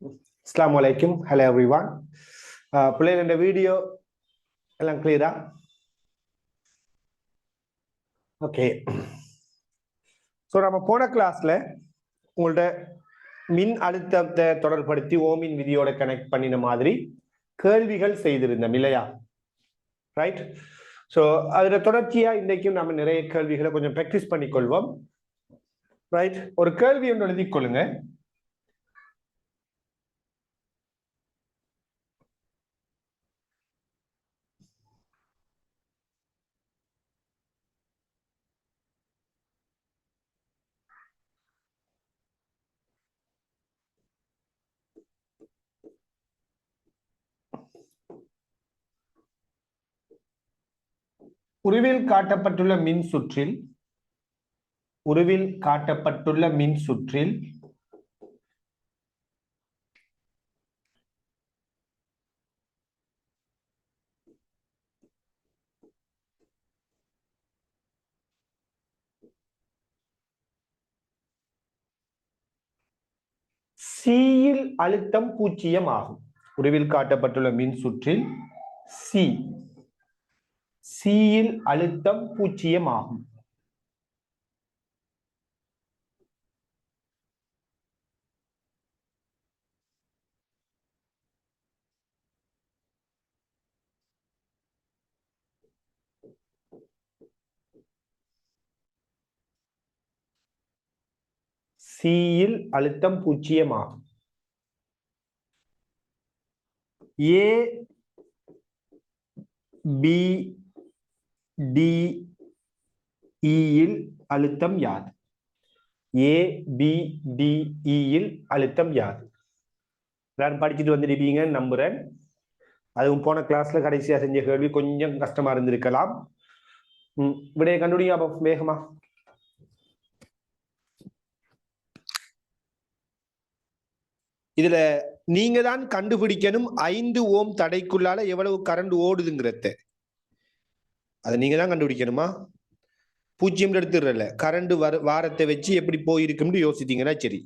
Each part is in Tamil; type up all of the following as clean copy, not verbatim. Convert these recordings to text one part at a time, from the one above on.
Assalamu alaikum. Hello everyone. பிள்ளைகள் இந்த வீடியோ எல்லாம் கிளியரா? ஓகே. ஸோ நம்ம போன கிளாஸ்ல உங்கள்ட்ட மின் அழுத்தத்தை தொடர்படுத்தி ஓமின் விதியோட கனெக்ட் பண்ணின மாதிரி கேள்விகள் செய்திருந்தோம் இல்லையா? ரைட். ஸோ அதுல தொடர்ச்சியா இன்றைக்கும் நம்ம நிறைய கேள்விகளை கொஞ்சம் ப்ராக்டிஸ் பண்ணிக்கொள்வோம். ரைட். ஒரு கேள்வி ஒன்று எழுதிக் கொள்ளுங்க. உருவில் காட்டப்பட்டுள்ள மின் சுற்றில் சியில் அழுத்தம் 0 ஆகும். உருவில் காட்டப்பட்டுள்ள மின் சுற்றில் சியில் அழுத்தம் 0 ஆகும். சியில் அழுத்தம் 0 ஆகும். ஏ பி டி இல் அழுத்தம் யாது? ஏ பி டி இல் அழுத்தம் யாது? எல்லாரும் படிச்சுட்டு வந்துருப்பீங்க நம்புறேன். அதுவும் போன கிளாஸ்ல கடைசியா செஞ்ச கேள்வி கொஞ்சம் கஷ்டமா இருந்திருக்கலாம். விடைய கண்டுபிடிங்க வேகமா. இதுல நீங்க தான் கண்டுபிடிக்கணும் 5 ஓம் தடைக்குள்ளால எவ்வளவு கரண்ட் ஓடுதுங்கிறத. அதை நீங்க தான் கண்டுபிடிக்கணுமா? 0 எடுத்துடுறல கரண்ட் வாரத்தை வச்சு எப்படி போயிருக்கும்னு யோசித்தீங்கன்னா சரி.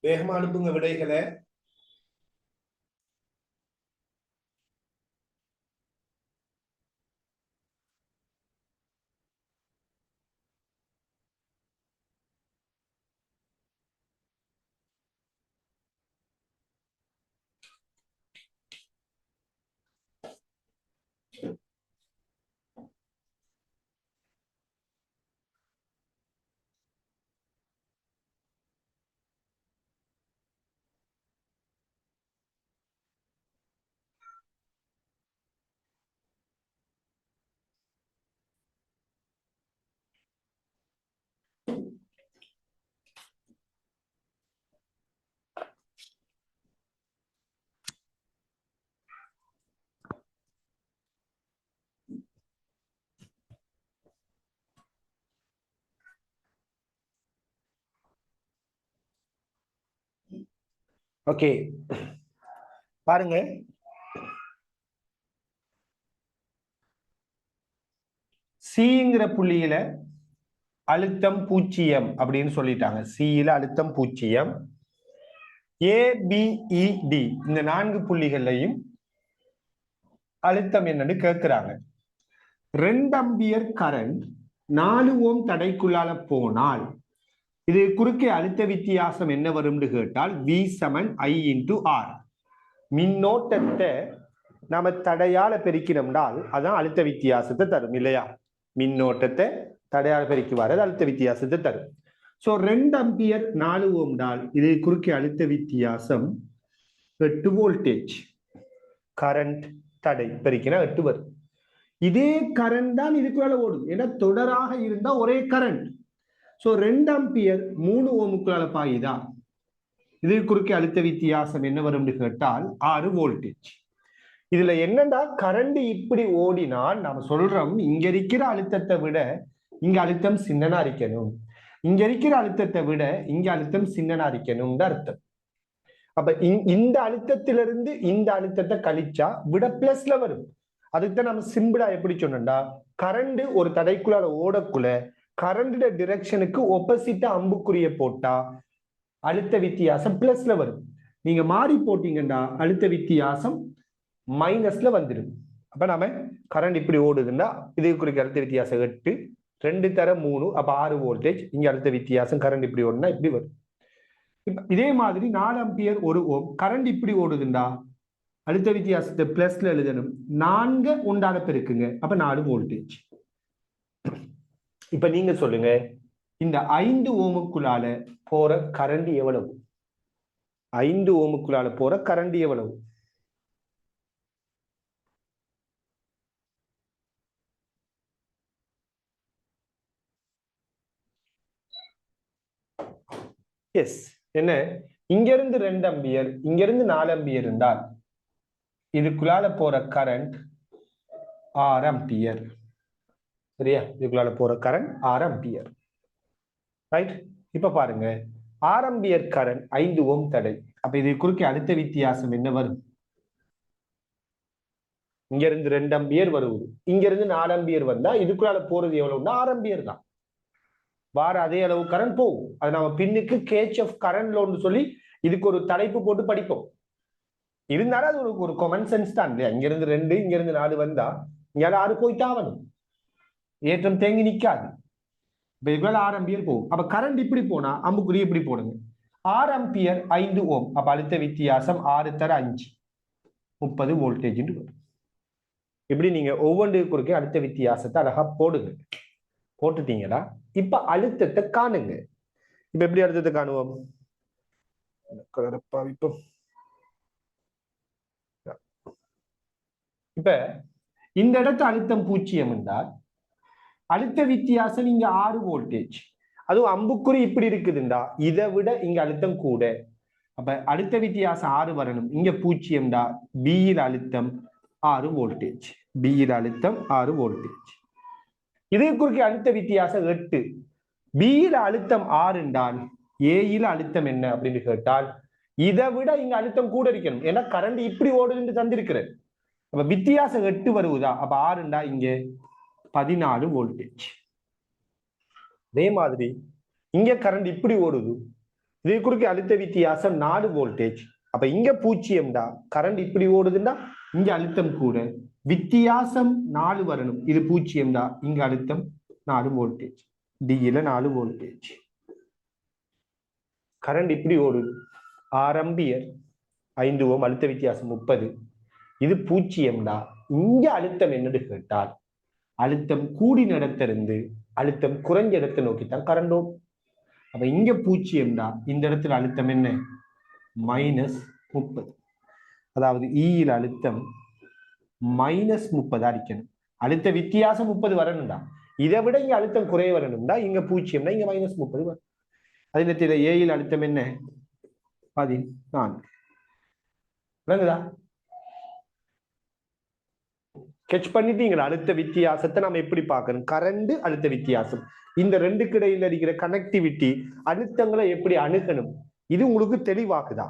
வேகமா அனுப்புங்க விடைகளை. ஓகே, பாருங்க. சிங்கிற புள்ளியில அழுத்தம் 0 அப்படின்னு சொல்லிட்டாங்க. சியில அழுத்தம் 0. ABED இந்த 4 புள்ளிகளையும் அழுத்தம் என்னன்னு கேட்கிறாங்க. 2 அம்பியர் கரண்ட் 4 ஓம் தடைக்குள்ளால போனால் இது குறுக்கே அழுத்த வித்தியாசம் என்ன வரும்னு கேட்டால் V = I × R. மின்னோட்டத்தை நாம தடையால பெருக்கினோம்னால் அதான் அழுத்த வித்தியாசத்தை தரும் இல்லையா? மின்னோட்டத்தை தடையால பெருக்கி வர்றது அழுத்த வித்தியாசத்தை தரும். சோ 2 அம்பியர் 4 ஓம்டால் இது குறுக்கே அழுத்த வித்தியாசம் 8 வோல்டேஜ். கரண்ட் தடை பெருக்கினா 8 வரும். இதே கரண்ட் தான் இதுக்குள்ள ஓடும். ஏன்னா தொடராக இருந்தா ஒரே கரண்ட். சோ 2 அம்பியர் 3 ஓமுக்குள்ளால பாயுதா, இது குறுக்கே அழுத்த வித்தியாசம் என்ன வரும்னு கேட்டால் 6 வோல்டேஜ். இதுல என்னன்னா கரண்ட் இப்படி ஓடினால் நாம சொல்றோம் இங்க இருக்கிற அழுத்தத்தை விட இங்க அழுத்தம் சின்னனா இருக்கணும், இங்க இருக்கிற அழுத்தத்தை விட இங்க அழுத்தம் சின்னனா இருக்கணும்னு அர்த்தம். அப்ப இந்த அழுத்தத்திலிருந்து இந்த அழுத்தத்தை கழிச்சா விட பிளஸ்ல வரும். அதுக்குதான் நம்ம சிம்பிளா எப்படி சொன்னோம்டா, கரண்ட் ஒரு தடைக்குள்ளால ஓடக்குள்ள கரண்ட் டிரெக்ஷனுக்கு ஒப்போசிட்டா அம்புக்குரிய போட்டா அழுத்த வித்தியாசம் பிளஸ்ல வரும். நீங்க மாறி போட்டீங்கன்னா அழுத்த வித்தியாசம் மைனஸ்ல வந்துடும். அப்ப நாம கரண்ட் இப்படி ஓடுதுன்னா இது குறிக்க அழுத்த வித்தியாசம் 8, 2 தர 3, அப்ப 6 வோல்டேஜ். இங்க அழுத்த வித்தியாசம் கரண்ட் இப்படி ஓடுனா இப்படி வரும். இதே மாதிரி 4 அம்பியர் 1 ஓம் கரண்ட் இப்படி ஓடுதுண்டா அழுத்த வித்தியாசத்தை பிளஸ்ல எழுதணும். 4 உண்டான பெருக்குங்க, அப்ப 4 வோல்டேஜ். இப்ப நீங்க சொல்லுங்க, இந்த 5 ஓமுக்குள்ளால போற கரண்ட் எவ்வளவு? 5 ஓமுக்குள்ளால போற கரண்ட் எவ்வளவு? எஸ், என்ன இங்க இருந்து 2 அம்பியர் இங்க இருந்து 4 அம்பியர் இருந்தால் இதுக்குள்ளால போற கரண்ட் 6 அம்பியர். சரியா? இதுக்குள்ளால போற கரண்ட் 6 அம்பியர். ரைட்? இப்ப பாருங்க, 6 அம்பியர் கரண்ட் 5 ஓம் தடை. அப்ப இது குறுக்கே அழுத்த வித்தியாசம் என்ன வரும்? இங்க இருந்து 2 அம்பியர் வருவது, இங்க இருந்து 4 அம்பியர் வந்தா இதுக்குள்ளால போறது எவ்வளவுன்னா 6 அம்பியர் தான். வார அதே அளவு கரண்ட் போகும். அது நம்ம பின்னுக்கு கேச்ஆஃப் கரண்ட் லோன்னு சொல்லி இதுக்கு ஒரு தலைப்பு போட்டு படிப்போம். இருந்தாலும் அது ஒரு காமன் சென்ஸ் தான். இங்க இருந்து 2 இங்க இருந்து 4 வந்தா இங்க 6 போய்த்தாவணும், ஏற்றம் தேங்கி நிக்காது. இதுக்குள்ள 6 அம்பியர் போகும். அப்ப கரண்ட் இப்படி போனா அம்புக்குறி இப்படி போடுங்க. 6 அம்பியர் 5 ஓம், அப்ப அழுத்த வித்தியாசம் 6 தர 5 30 வோல்டேஜ் வரும். இப்படி நீங்க ஒவ்வொன்றுக்கு குறுக்கே அழுத்த வித்தியாசத்தை அழகா போடுங்க. போட்டுட்டீங்களா? இப்ப அழுத்தத்தை காணுங்க. இப்ப எப்படி அழுத்தத்தை காணுவோம்? இப்ப இந்த இடத்து அழுத்தம் 0 என்றால் அழுத்த வித்தியாசம் இங்க 6 வோல்டேஜ். அதுவும் அம்புக்குறி இப்படி இருக்குதுண்டா இதை விட இங்க அழுத்தம் கூட. அப்ப அழுத்த வித்தியாசம் 6 வரணும். இங்க 0டா பியில் அழுத்தம் 6 வோல்டேஜ். பியில் அழுத்தம் 6 வோல்டேஜ். இது குறுக்கே அழுத்த வித்தியாசம் 8. பியில் அழுத்தம் 6 என்றால் ஏயில அழுத்தம் என்ன அப்படின்னு கேட்டால் இதை விட இங்க அழுத்தம் கூட இருக்கணும். ஏன்னா கரண்ட் இப்படி ஓடுதுன்னு தந்திருக்கிறது. அப்ப வித்தியாசம் 8 வருவதா, அப்ப 6 இங்க 14 வோல்டேஜ். அதே மாதிரி இங்க கரண்ட் இப்படி ஓடுது, இது குறுக்கே அழுத்த வித்தியாசம் 4 வோல்டேஜ். அப்ப இங்க 0டா கரண்ட் இப்படி ஓடுதுன்னா இங்க அழுத்தம் கூட, வித்தியாசம் 4 வரணும். இது 0டா இங்க அழுத்தம் 4 வோல்டேஜ், டில 4 வோல்டேஜ். கரண்ட் இப்படி ஓடுது 6 ஆம்பியர், 5 ஓம், அழுத்த வித்தியாசம் 30. இது 0டா. இங்க அழுத்தம் என்னன்னு கேட்டால் அழுத்தம் கூடி இடத்திலிருந்து அழுத்தம் குறைஞ்ச இடத்தை நோக்கித்தான் கரண்ட் ஓடும். அப்ப இங்க 0டா இந்த இடத்துல அழுத்தம் என்ன? -30. அதாவது ஈயில் அழுத்தம் -30 அடிக்கணும். அழுத்த வித்தியாசம் 30 வரணும்டா. இதை விட இங்க அழுத்தம் குறைய வரணும்டா. இங்க 0டா இங்க -30 வரும். அதே நேரத்தில் ஏயில் அழுத்தம் என்ன? 14. விளங்குதா? கெட்ச் பண்ணிட்டீங்களா? அழுத்த வித்தியாசத்தை நம்ம எப்படி பார்க்கணும்? கரண்ட் அழுத்த வித்தியாசம், இந்த ரெண்டுக்கு இடையில இருக்கிற கனெக்டிவிட்டி, அழுத்தங்களை எப்படி அணுகணும், இது உங்களுக்கு தெளிவாக்குதா?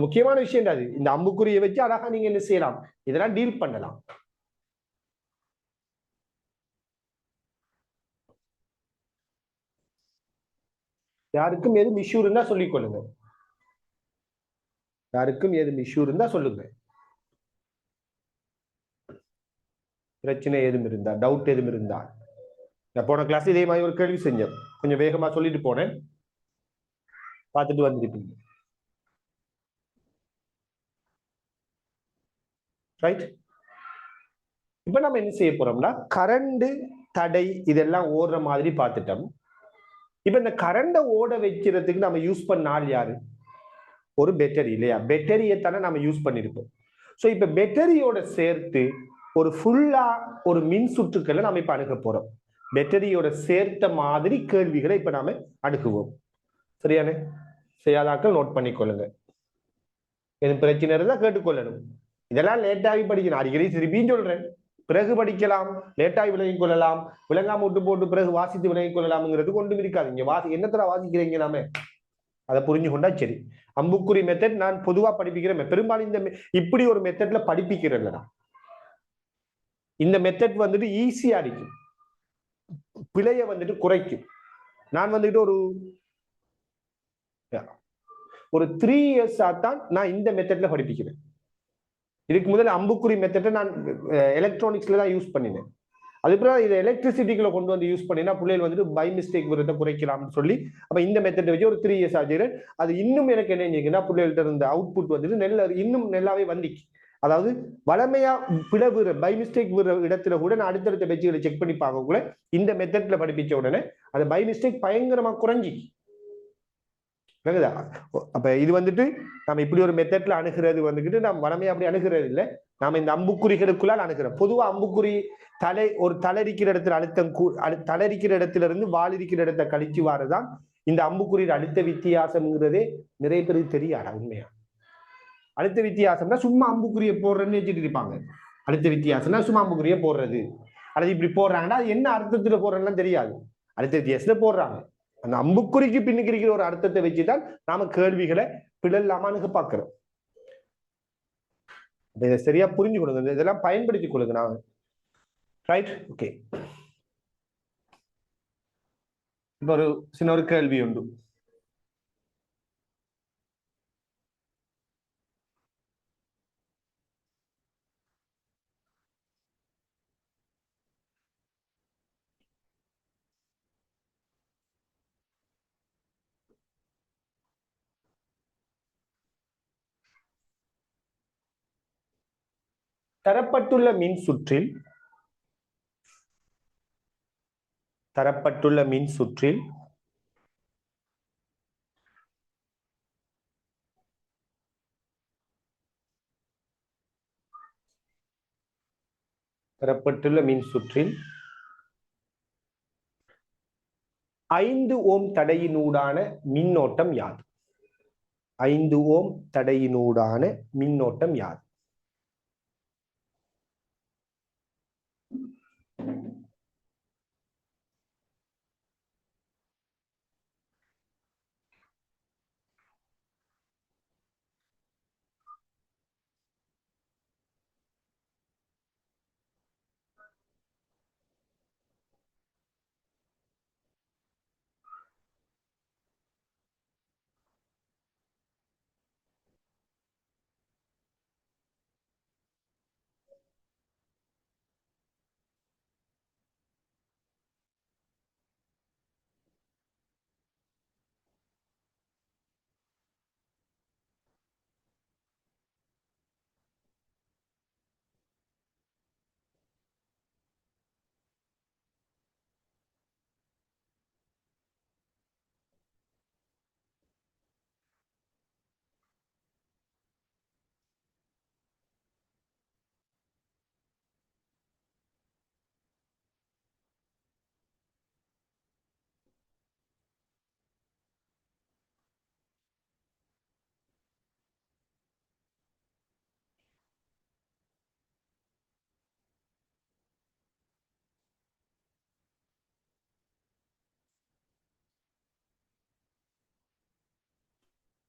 முக்கியமான விஷயம் அது. இந்த அம்புக்குறியை வச்சு அழகா நீங்க என்ன செய்யலாம், இதெல்லாம் டீல் பண்ணலாம். யாருக்கும் எதுவும் இஷ்யூ இருந்தா சொல்லிக் கொள்ளுங்க. யாருக்கும் எதுவும் இஷ்யூ இருந்தா சொல்லுங்க. பிரச்சனை எதுவும் இருந்தா, டவுட் எதுவும் இருந்தா. நான் போன கிளாஸ் இதே மாதிரி ஒரு கேள்வி செஞ்சேன், கொஞ்சம் வேகமா சொல்லிட்டு போனேன், பார்த்துட்டு வந்திருப்பீங்க. ரைட். இப்ப நம்ம என்ன செய்ய போறோம்னா, கரண்ட் தடை இதெல்லாம் ஓடுற மாதிரி பார்த்துட்டோம். இப்ப இந்த கரண்ட ஓட வைக்கிறதுக்கு நம்ம யூஸ் பண்ண ஆள் யாரு? ஒரு பேட்டரி இல்லையா? பேட்டரியை தானே நம்ம யூஸ் பண்ணிருப்போம். ஸோ இப்ப பேட்டரியோட சேர்த்து ஒரு ஃபுல்லா ஒரு மின் சுற்றுக்களை நம்ம இப்ப அணுக போறோம். பேட்டரியோட சேர்த்த மாதிரி கேள்விகளை இப்ப நாம அணுகுவோம். சரியானே? செய்யாதாக்கள் நோட் பண்ணிக்கொள்ளுங்க. எது பிரச்சனை இருந்தா கேட்டுக்கொள்ளணும். இதெல்லாம் லேட்டாகி படிக்கணும். அடிக்கடி திருப்பியும் சொல்றேன், பிறகு படிக்கலாம், லேட்டாகி விளங்கிக் கொள்ளலாம், விளங்காம விட்டு போட்டு பிறகு வாசித்து விளங்கிக் கொள்ளலாம்ங்கிறது கொண்டும் இருக்காது. இங்க என்னத்துல வாசிக்கிறீங்க நாம அதை புரிஞ்சு கொண்டா சரி. அம்புக்குறி மெத்தட் நான் பொதுவா படிப்பிக்கிறேன். பெரும்பாலும் இந்த இப்படி ஒரு மெத்தட்ல படிப்பிக்கிறேன். இந்த மெத்தட் வந்துட்டு ஈஸியா அடிக்கும், பிழைய வந்துட்டு குறைக்கும். நான் வந்துட்டு ஒரு 3 இயர்ஸா தான் நான் இந்த மெத்தட்ல படிப்பிக்கிறேன். இதுக்கு முதல்ல அம்புக்குறி மெத்தட்டை நான் எலக்ட்ரானிக்ஸ்ல தான் யூஸ் பண்ணினேன். அதுக்கப்புறம் இதை எலக்ட்ரிசிட்டிக்குள்ள கொண்டு வந்து யூஸ் பண்ணினா பிள்ளைகள் வந்துட்டு பை மிஸ்டேக் விரத்தை குறைக்கலாம்னு சொல்லி அப்ப இந்த மெத்தட் வச்சு ஒரு 3 இயர்ஸ் ஆச்சு. அது இன்னும் எனக்கு என்ன செஞ்சுன்னா, பிள்ளைகள்ட்ட இருந்த அவுட்புட் வந்துட்டு இன்னும் நல்லாவே வந்துச்சு. அதாவது வளமையா பிளவுற பை மிஸ்டேக் விடுற இடத்துல கூட நான் அடுத்தடுத்த பேச்சுகளை செக் பண்ணி பார்க்க கூட இந்த மெத்தட்ல படிப்பிச்ச உடனே அந்த பை மிஸ்டேக் பயங்கரமா குறைஞ்சி. அப்ப இது வந்துட்டு நம்ம இப்படி ஒரு மெத்தட்ல அணுகிறது வந்துட்டு நம்ம வளமையா அப்படி அணுகிறது இல்லை. நாம இந்த அம்புக்குறிகளுக்குள்ளால் அணுகிறோம். பொதுவா அம்புக்குறி ஒரு தளரிக்கிற இடத்துல அழுத்தம் தளரிக்கிற இடத்துல இருந்து வால் இருக்கிற இடத்தை கழிச்சு வாரதான் இந்த அம்புக்குறியில் அழுத்த வித்தியாசம்ங்கிறதே நிறைய பேருக்கு தெரியாதா? உண்மையா அழுத்த வித்தியாசம்னா சும்மா அம்புக்குரிய போடுறேன்னு வச்சுட்டு இருப்பாங்க. அழுத்த வித்தியாசம்னா சும்மா அம்புக்குரிய போடுறது, அல்லது இப்படி போடுறாங்கன்னா அது என்ன அர்த்தத்துல போடுறதுலாம் தெரியாது. அழுத்த வித்தியாசத்துல போடுறாங்க. அந்த அம்புக்குறிக்கு பின்னுக்கு இருக்கிற ஒரு அர்த்தத்தை வச்சுதான் நாம கேள்விகளை பிழல்லாம அணுக பார்க்கிறோம். இதை சரியா புரிஞ்சு கொடுங்க, இதெல்லாம் பயன்படுத்திக் கொள்ளுங்க. நான் ரைட். ஓகே, இப்ப ஒரு சின்ன ஒரு கேள்வி உண்டு. தரப்பட்டுள்ள மின் சுற்றில் தரப்பட்டுள்ள மின் சுற்றில் தரப்பட்டுள்ள மின் சுற்றில் 5 ஓம் தடையினூடான மின்னோட்டம் யாது? 5 ஓம் தடையினூடான மின்னோட்டம் யாது?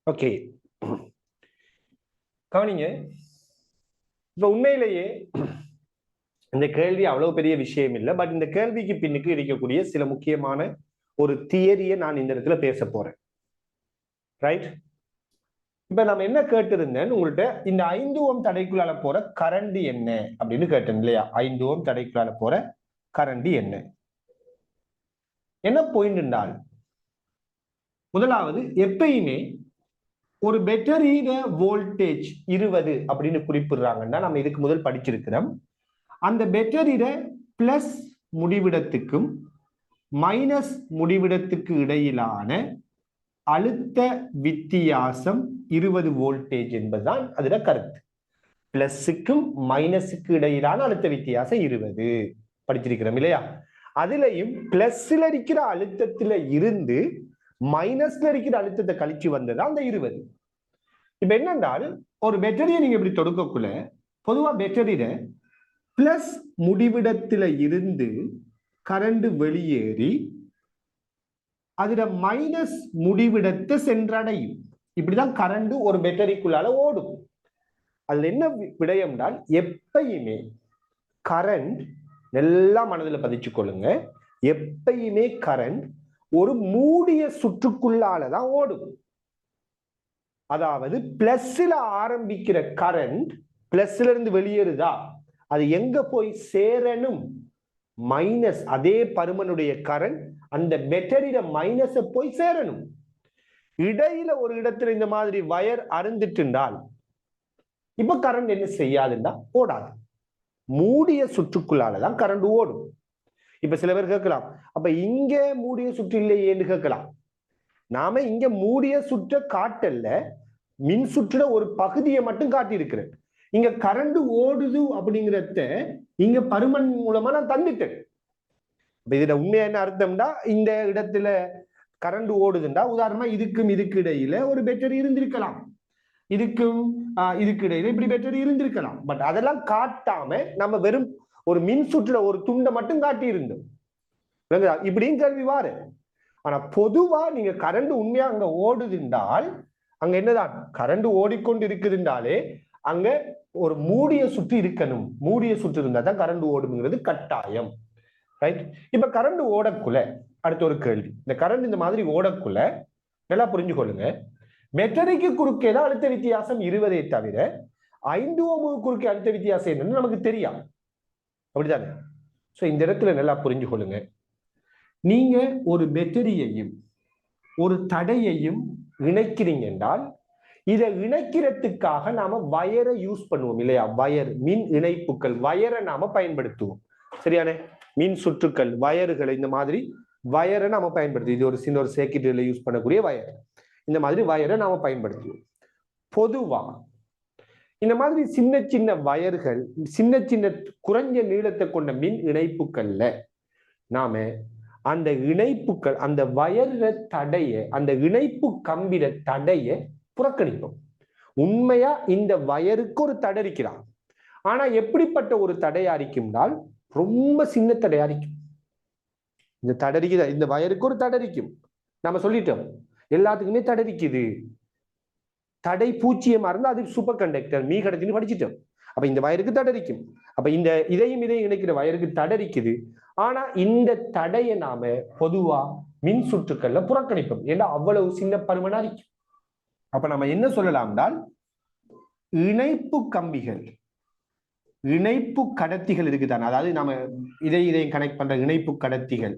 ஓகே, கவனிங்க. இப்ப உண்மையிலேயே இந்த கேள்வி அவ்வளவு பெரிய விஷயம் இல்லை. பட் இந்த கேள்விக்கு பின்னுக்கு இருக்கக்கூடிய சில முக்கியமான ஒரு தியரியை நான் இந்த இடத்துல பேச போறேன். ரைட்? இப்ப நம்ம என்ன கேட்டிருந்தேன் உங்கள்கிட்ட, இந்த 5 ஓம் தடைக்குள்ளால போற கரண்ட் என்ன அப்படின்னு கேட்டேன் இல்லையா? 5 ஓம் தடைக்குள்ளால போற கரண்ட் என்ன பாயிண்ட் என்றால், முதலாவது எப்பயுமே ஒரு பேட்டரியில வோல்டேஜ் 20 அப்படின்னு குறிப்பிடுறாங்கன்னா, நம்ம இதுக்கு முதல் படிச்சிருக்கிறோம். அந்த பேட்டரியில பிளஸ் முடிவிடத்துக்கும் மைனஸ் முடிவிடத்துக்கு இடையிலான அழுத்த வித்தியாசம் 20 வோல்டேஜ் என்பதுதான் அதுல கருத்து. பிளஸுக்கும் மைனஸுக்கு இடையிலான அழுத்த வித்தியாசம் 20 படிச்சிருக்கிறோம் இல்லையா? அதுலயும் பிளஸ்ல இருக்கிற அழுத்தத்துல இருந்து மைனஸ்ல இருக்கிற அழுத்தத்தை கழிச்சு வந்தது அந்த 20. இப்ப என்னென்றால், ஒரு பேட்டரியை நீங்க இப்படி தொடுக்கக்குள்ள பொதுவா பேட்டரியில பிளஸ் முடிவிடத்துல இருந்து கரண்ட் வெளியேறி அதுல மைனஸ் முடிவிடத்தை சென்றடையும். இப்படிதான் கரண்ட் ஒரு பேட்டரிக்குள்ளால ஓடும். அதுல என்ன விடயம் என்றால், எப்பயுமே கரண்ட், எல்லாம் மனதில் பதிச்சு கொள்ளுங்க, எப்பயுமே கரண்ட் ஒரு மூடிய சுற்றுக்குள்ளாலதான் ஓடும். அதாவது பிளஸ்ல ஆரம்பிக்கிற கரண்ட் பிளஸ்ல இருந்து வெளியேறுதா, அது எங்க போய் சேரணும்? மைனஸ். அதே பருமனுடைய கரண்ட் அந்த பேட்டரியில மைனஸ போய் சேரணும். இடையில ஒரு இடத்துல இந்த மாதிரி வயர் அருந்துட்டுண்டால் இப்ப கரண்ட் என்ன செய்யாதுன்னா ஓடாது. மூடிய சுற்றுக்குள்ளாலதான் கரண்ட் ஓடும். இப்ப சில பேர் கேட்கலாம், அப்ப இங்க மூடிய சுற்று இல்லையேன்னு கேட்கலாம். நாம இங்க மூடிய சுற்ற காட்டல்ல, மின் சுற்றுல ஒரு பகுதியை மட்டும் காட்டி இருக்கிறேன். இங்க கரண்ட் ஓடுது அப்படிங்கிறத இங்க பருமன் மூலமா நான் தந்துட்டேன். இதுல உண்மையா என்ன அர்த்தம்டா, இந்த இடத்துல கரண்ட் ஓடுதுண்டா, உதாரணமா இதுக்கும் இதுக்கு இடையில ஒரு பேட்டரி இருந்திருக்கலாம், இதுக்கும் இதுக்கு இடையில இப்படி பேட்டரி இருந்திருக்கலாம். பட் அதெல்லாம் காட்டாம நம்ம வெறும் ஒரு மின் சுற்றுல ஒரு துண்டை மட்டும் காட்டி இருந்தோம். இப்படியும் கேள்வி வாரு. ஆனா பொதுவா நீங்க கரண்ட் உண்மையா அங்க ஓடுதுண்டால், அங்க என்னதான் கரண்ட் ஓடிக்கொண்டு இருக்குதுண்டாலே அங்க ஒரு மூடிய சுற்று இருக்கணும். மூடிய சுற்று இருந்தா தான் கரண்ட் ஓடுங்கிறது கட்டாயம். ரைட்? இப்ப கரண்ட் ஓடக்குள்ள அடுத்த ஒரு கேள்வி, இந்த கரண்ட் இந்த மாதிரி ஓடக்குள்ள நல்லா புரிஞ்சுக்கொள்ளுங்க, பேட்டரிக்கு குறுக்கே தான் அழுத்த வித்தியாசம் 20 தவிர 5 ஓம் குறுக்கே அழுத்த வித்தியாசம் என்னன்னு நமக்கு தெரியும். அப்படித்தானே? சோ இந்த இடத்துல நல்லா புரிஞ்சுக்கொள்ளுங்க, நீங்க ஒரு பேட்டரியையும் ஒரு தடையையும் இணைக்கிறீங்க என்றால், இதை இணைக்கிறதுக்காக நாம வயரை யூஸ் பண்ணுவோம் இல்லையா? வயர், மின் இணைப்புகள், வயரை நாம பயன்படுத்துவோம். சரியானே? மின் சுற்றுக்கள், வயறுகளை, இந்த மாதிரி வயரை நாம பயன்படுத்துவோம். இது ஒரு சின்ன ஒரு சர்க்யூட்ல யூஸ் பண்ணக்கூடிய வயர். இந்த மாதிரி வயரை நாம பயன்படுத்துவோம். பொதுவா இந்த மாதிரி சின்ன சின்ன வயர்கள், சின்ன சின்ன குறைஞ்ச நீளத்தை கொண்ட மின் இணைப்புகள்ல நாம அந்த இணைப்புகள், அந்த வயர தடைய, அந்த இணைப்பு கம்பிட தடைய புறக்கணிப்போம். உண்மையா இந்த வயருக்கு ஒரு தடை இருக்கிறான். ஆனா எப்படிப்பட்ட ஒரு தடையா இருக்கும்னால், ரொம்ப சின்ன தடையா இருக்கும். இந்த தடரிக்குது, இந்த வயருக்கு ஒரு தடரிக்கும். நம்ம சொல்லிட்டோம், எல்லாத்துக்குமே தடரிக்குது. தடை பூச்சியமா இருந்தா அது சூப்பர் கண்டக்டர், மீ கடத்தின்னு படிச்சுட்டோம். அப்ப இந்த வயருக்கு தடரிக்கும். அப்ப இந்த இதையும் இணைக்கிற வயருக்கு தடரிக்குது. ஆனா இந்த தடையை நாம பொதுவா மின் சுற்றுக்கள்ல புறக்கணிப்போம். ஏன்னா அவ்வளவு சின்ன பருமனா இருக்கும். அப்ப நம்ம என்ன சொல்லலாம் என்றால், இணைப்பு கம்பிகள், இணைப்பு கடத்திகள் இருக்குதானே, அதாவது நம்ம இதையும் கனெக்ட் பண்ற இணைப்பு கடத்திகள்,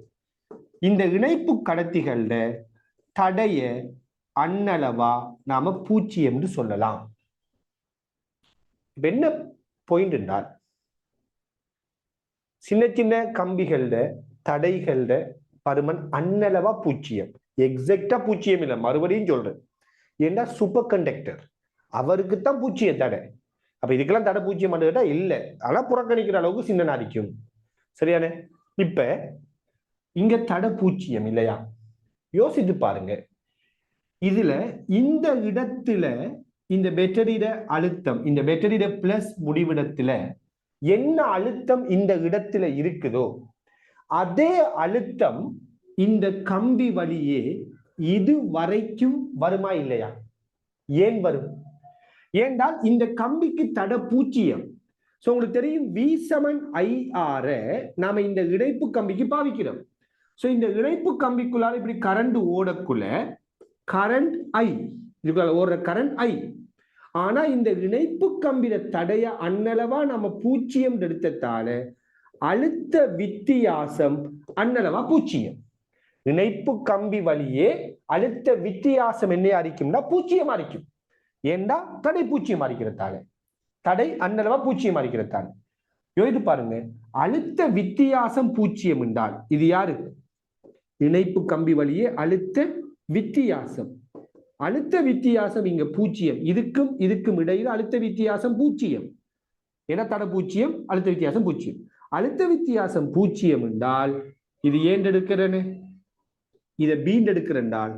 இந்த இணைப்பு கடத்திகள்ல தடைய அண்ணளவா நாம 0 என்று சொல்லலாம். என்ன பாயிண்ட் என்றால், சின்ன சின்ன கம்பிகள தடைகள பருமன் அண்ணளவா 0, எக்ஸாக்டா 0 இல்லை, மறுபடியும் சொல்றேன். ஏன்னா சூப்பர் கண்டக்டர், அவருக்கு தான் 0 தடை. அப்ப இதுக்கெல்லாம் தடை 0 கேட்டா இல்ல, ஆனா புறக்கணிக்கிற அளவுக்கு சின்ன நாரிக்கும். சரியானே? இப்ப இங்க தடை 0 இல்லையா? யோசித்து பாருங்க, இதுல இந்த இடத்துல இந்த பேட்டரியில அழுத்தம், இந்த பேட்டரியில பிளஸ் முடிவிடத்துல என்ன அழுத்தம் இந்த இடத்துல இருக்குதோ அதே அழுத்தம் இந்த கம்பி வழியே இது வரைக்கும் வருமா இல்லையா? ஏன் வரும்? ஏண்டால் இந்த கம்பிக்கு தடை 0. சோ உங்களுக்கு தெரியும் V சமன் IR நாம இந்த இணைப்பு கம்பிக்கு பாவிக்கிறோம். சோ இந்த இணைப்பு கம்பிக்குள்ளால இப்படி கரண்ட் ஓடக்குள்ள கரண்ட் I, இதுக்குள்ள ஓடுற கரண்ட் I. ஆனா இந்த இணைப்பு கம்பியில தடைய அன்னளவா நம்ம 0 எடுத்ததால அழுத்த வித்தியாசம் அன்னளவா 0. இணைப்பு கம்பி வழியே அழுத்த வித்தியாசம் என்ன அறிக்கும்னா 0 அறிக்கும். ஏண்டா தடை 0 அறிக்கிறதால, தடை அன்னளவா 0 அறிக்கிறதால. யோசித்து பாருங்க, அழுத்த வித்தியாசம் 0 என்றால் இது யாரு? இணைப்பு கம்பி வழியே அழுத்த வித்தியாசம். அழுத்த வித்தியாசம் இங்க 0. இதுக்கும் இதுக்கும் இடையில் அழுத்த வித்தியாசம் 0. ஏன்னா தடை 0, அழுத்த வித்தியாசம் 0. அழுத்த வித்தியாசம் 0 என்றால் இது ஏன் எடுக்கிறேன்னு, இதை B எடுக்கிறேன்டால்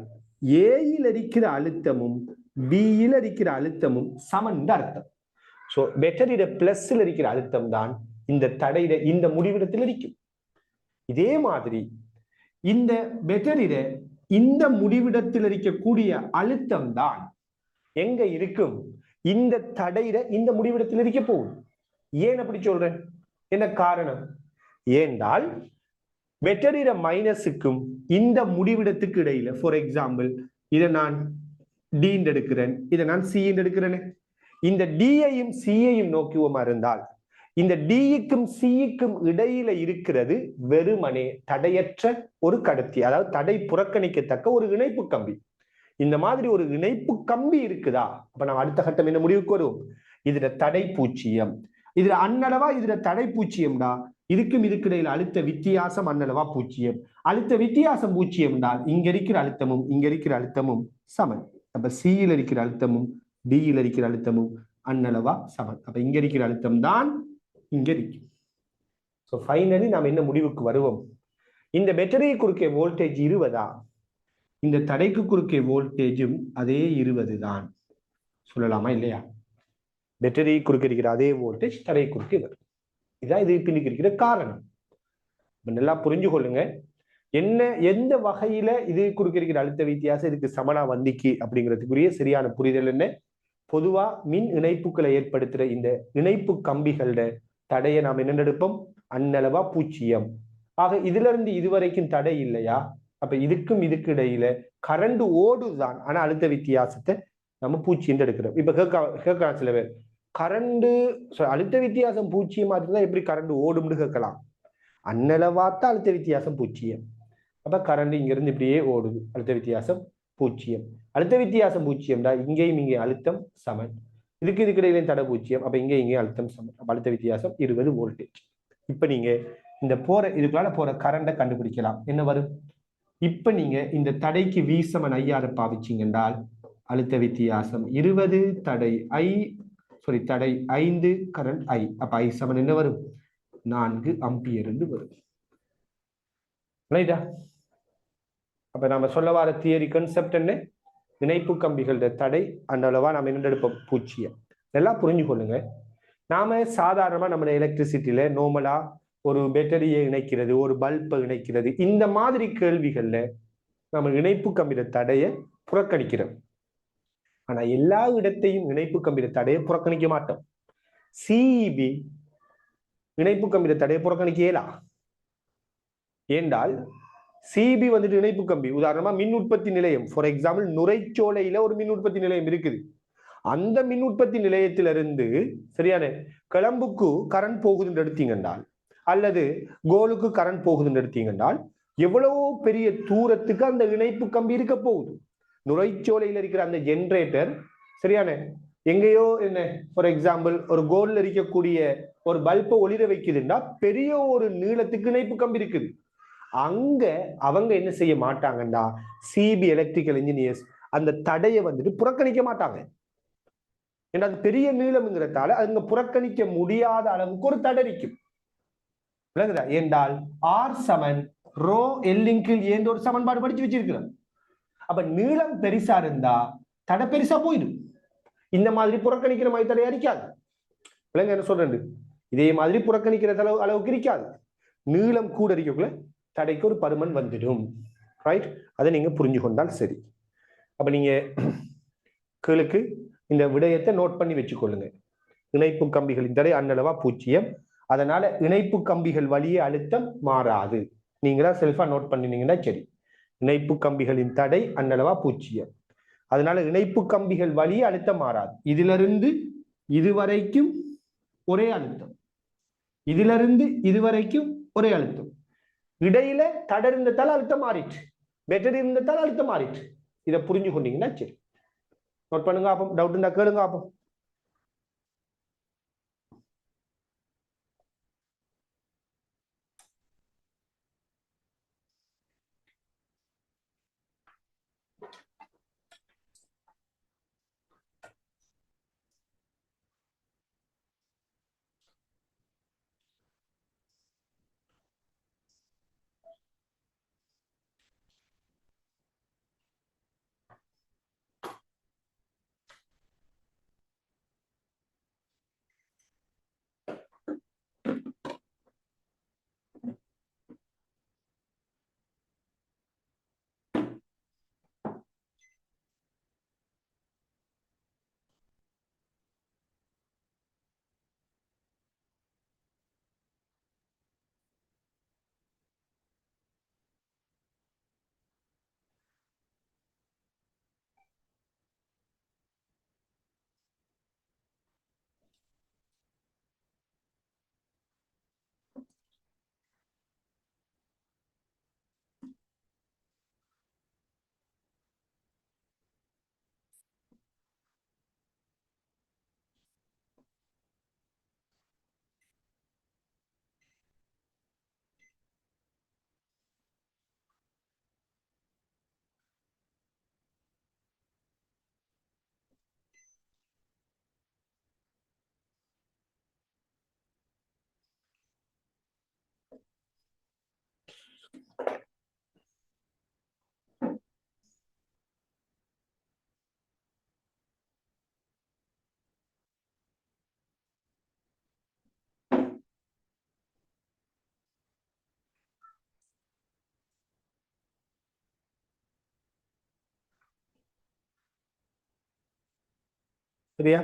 ஏயில் இருக்கிற அழுத்தமும் Bயில் இருக்கிற அழுத்தமும் சமன் அர்த்தம். சோ பேட்டரியில பிளஸ்ல இருக்கிற அழுத்தம் தான் இந்த தடையில இந்த முடிவிடத்தில் இருக்கும். இதே மாதிரி இந்த பேட்டரியில இந்த முடிவிடத்தில் இருக்கக்கூடிய அழுத்தம் தான் எங்க இருக்கும்? இந்த தடையில இந்த முடிவிடத்தில் இருக்க போகுது. ஏன் அப்படி சொல்றேன்? என்ன காரணம்? ஏண்டால் பேட்டரியில மைனஸுக்கும் இந்த முடிவிடத்துக்கு இடையில, ஃபார் எக்ஸாம்பிள் இதை நான் D எடுக்கிறேன், இதை நான் C எடுக்கிறேன். இந்த D-ஐயும் C-ஐயும் நோக்குவோமா இருந்தால் இந்த D-க்கும் C-க்கும் இடையில இருக்கிறது வெறுமனே தடையற்ற ஒரு கடத்தி, அதாவது தடை புறக்கணிக்கத்தக்க ஒரு இணைப்பு கம்பி. இந்த மாதிரி ஒரு இணைப்பு கம்பி இருக்குதா? அப்ப நம்ம அடுத்த கட்டம் என்ன முடிவுக்கு வரும்? இதுல தடை 0, இதுல அன்னளவா இதுல தடை 0டா, இதுக்கும் இதுக்கு இடையில அழுத்த வித்தியாசம் அன்னளவா 0. அழுத்த வித்தியாசம் 0 என்றால் இங்க இருக்கிற அழுத்தமும் இங்க இருக்கிற அழுத்தமும் சமன். அப்ப C-யில் இருக்கிற அழுத்தமும் D-யில் இருக்கிற அழுத்தமும் அன்னளவா சமன். அப்ப இங்க இருக்கிற அழுத்தம் தான் இங்க இருக்கு. சோ ஃபைனலி நாம் என்ன முடிவுக்கு வருவோம்? இந்த பேட்டரியை குறுக்கே வோல்டேஜ் 20, இந்த தடைக்கு குறுக்கே வோல்டேஜும் அதே 20 தான் சொல்லலாமா இல்லையா? பேட்டரி குறுக்கே இருக்கிற அதே வோல்டேஜ் தடை குறுக்கே வரும். இதான் இது பின்னுக்கு இருக்கிற காரணம். நல்லா புரிஞ்சு கொள்ளுங்க. என்ன எந்த வகையில இது குறுக்கே இருக்கிற அழுத்த வித்தியாசம் இதுக்கு சமனா வந்திக்கு அப்படிங்கிறதுக்குரிய சரியான புரிதல் என்ன? பொதுவா மின் இணைப்புகளை ஏற்படுத்துற இந்த இணைப்பு கம்பிகளோட தடையை நாம் என்ன எடுப்போம்? அன்னளவா 0. ஆக இதுல இருந்து இதுவரைக்கும் தடை இல்லையா? அப்ப இதுக்கும் இதுக்கு இடையில கரண்ட் ஓடுதான், ஆனா அழுத்த வித்தியாசத்தை நம்ம 0 எடுக்கிறோம். இப்ப கேட்கலாம் சில பேர், கரண்ட் அழுத்த வித்தியாசம் 0 தான் எப்படி கரண்ட் ஓடும்னு கேட்கலாம். அன்னளவாத்த அழுத்த வித்தியாசம் 0. அப்ப கரண்ட் இங்க இருந்து இப்படியே ஓடுது, அழுத்த வித்தியாசம் 0. அழுத்த வித்தியாசம் 0 இங்கேயும் இங்கே அழுத்தம் சமன், இதுக்கு இடையில தடை 0. அப்ப இங்கே அழுத்தம் சமன். அப்ப அழுத்த வித்தியாசம் 20 வோல்டேஜ். இப்ப நீங்க இந்த போற இதுக்குள்ளால போற கரண்டை கண்டுபிடிக்கலாம். என்ன வரும்? இப்ப நீங்க இந்த தடைக்கு V சமன் IR பாவிச்சீங்க என்றால் அழுத்த வித்தியாசம் 20, தடை தடை 5, கரண்ட் I. அப்ப I சமன் என்ன வரும்? 4 ஆம்பியர் என்று வரும். ரைட்டா? அப்ப நாம சொல்ல வர தியரி கான்செப்ட் என்ன? இணைப்பு கம்பிகளோட தடை அந்தளவா நாம என்ன எடுப்போம்? 0. நல்லா புரிஞ்சு கொள்ளுங்க. நாம சாதாரணமா நம்ம எலக்ட்ரிசிட்டியில நார்மலா ஒரு பேட்டரியை இணைக்கிறது, ஒரு பல்பை இணைக்கிறது, இந்த மாதிரி கேள்விகள்ல நம்ம இணைப்பு கம்பிட தடையை புறக்கணிக்கிறோம். ஆனா எல்லா இடத்தையும் இணைப்பு கம்பிட தடையை புறக்கணிக்க மாட்டோம். CEB இணைப்பு கம்பிட தடையை புறக்கணிக்க இயலா. ஏண்டால் CEB வந்துட்டு இணைப்பு கம்பி. உதாரணமா மின் உற்பத்தி நிலையம், ஃபார் எக்ஸாம்பிள் நுரைச்சோலையில ஒரு மின் உற்பத்தி நிலையம் இருக்குது. அந்த மின் உற்பத்தி நிலையத்திலிருந்து சரியான கிளம்புக்கு கரண்ட் போகுதுன்னு எடுத்தீங்கன்றால், அல்லது கோலுக்கு கரண்ட் போகுதுன்னு எடுத்தீங்கன்றால், எவ்வளவோ பெரிய தூரத்துக்கு அந்த இணைப்பு கம்பி இருக்க போகுது. நுரைச்சோலையில் இருக்கிற அந்த ஜெனரேட்டர் சரியான எங்கேயோ என்ன, ஃபார் எக்ஸாம்பிள் ஒரு கோல்ல இருக்கக்கூடிய ஒரு பல்பை ஒளிர வைக்குதுன்னா பெரிய ஒரு நீளத்துக்கு இணைப்பு கம்பி இருக்குது. அங்க அவங்க என்ன செய்ய மாட்டாங்கன்னா, CEB எலக்ட்ரிக்கல் இன்ஜினியர்ஸ் அந்த தடையை வந்துட்டு புறக்கணிக்க மாட்டாங்க. ஏன்னா அது பெரிய நீளம்ங்கிறதால அங்க புறக்கணிக்க முடியாத அளவுக்கு ஒரு தடை இருக்கும். விளங்குதா? என்றால் R சமன் ρ L/L என்ற ஒரு சமன்பாடு படிச்சு வச்சிருக்கிறோம். அப்ப நீளம் பெருசா இருந்தா தடை பெருசா போயிடும். இந்த மாதிரி புறக்கணிக்கிற மாதிரி தடை அடிக்காது. விளங்க என்ன சொல்றேன்? இதே மாதிரி புறக்கணிக்கிற அளவுக்கு இருக்காது. நீளம் கூட இருக்கக்குள்ள தடைக்கு ஒரு பருமன் வந்துடும். ரைட்? அதை நீங்க புரிஞ்சு கொண்டால் சரி. அப்ப நீங்க கீழுக்கு இந்த விடயத்தை நோட் பண்ணி வச்சுக்கொள்ளுங்க. இணைப்பு கம்பிகளின் தடை அன்னளவா 0. அதனால இணைப்பு கம்பிகள் வழியே அழுத்தம் மாறாது. நீங்களா செல்ஃபா நோட் பண்ணினீங்கன்னா சரி. இணைப்பு கம்பிகளின் தடை அன்னளவா 0. அதனால இணைப்பு கம்பிகள் வழியே அழுத்தம் மாறாது. இதிலிருந்து இதுவரைக்கும் ஒரே அழுத்தம், இதிலிருந்து இதுவரைக்கும் ஒரே அழுத்தம். இடையில தடை இருந்ததால் அழுத்தம் மாறிட்டு, பேட்டரி இருந்ததால் அழுத்தம் மாறிட்டு. இதை புரிஞ்சு கொண்டீங்கன்னா சரி. நோட் பண்ணுங்க. அப்போ டவுட் இருந்தா கேளுங்க. அப்போ சரியா?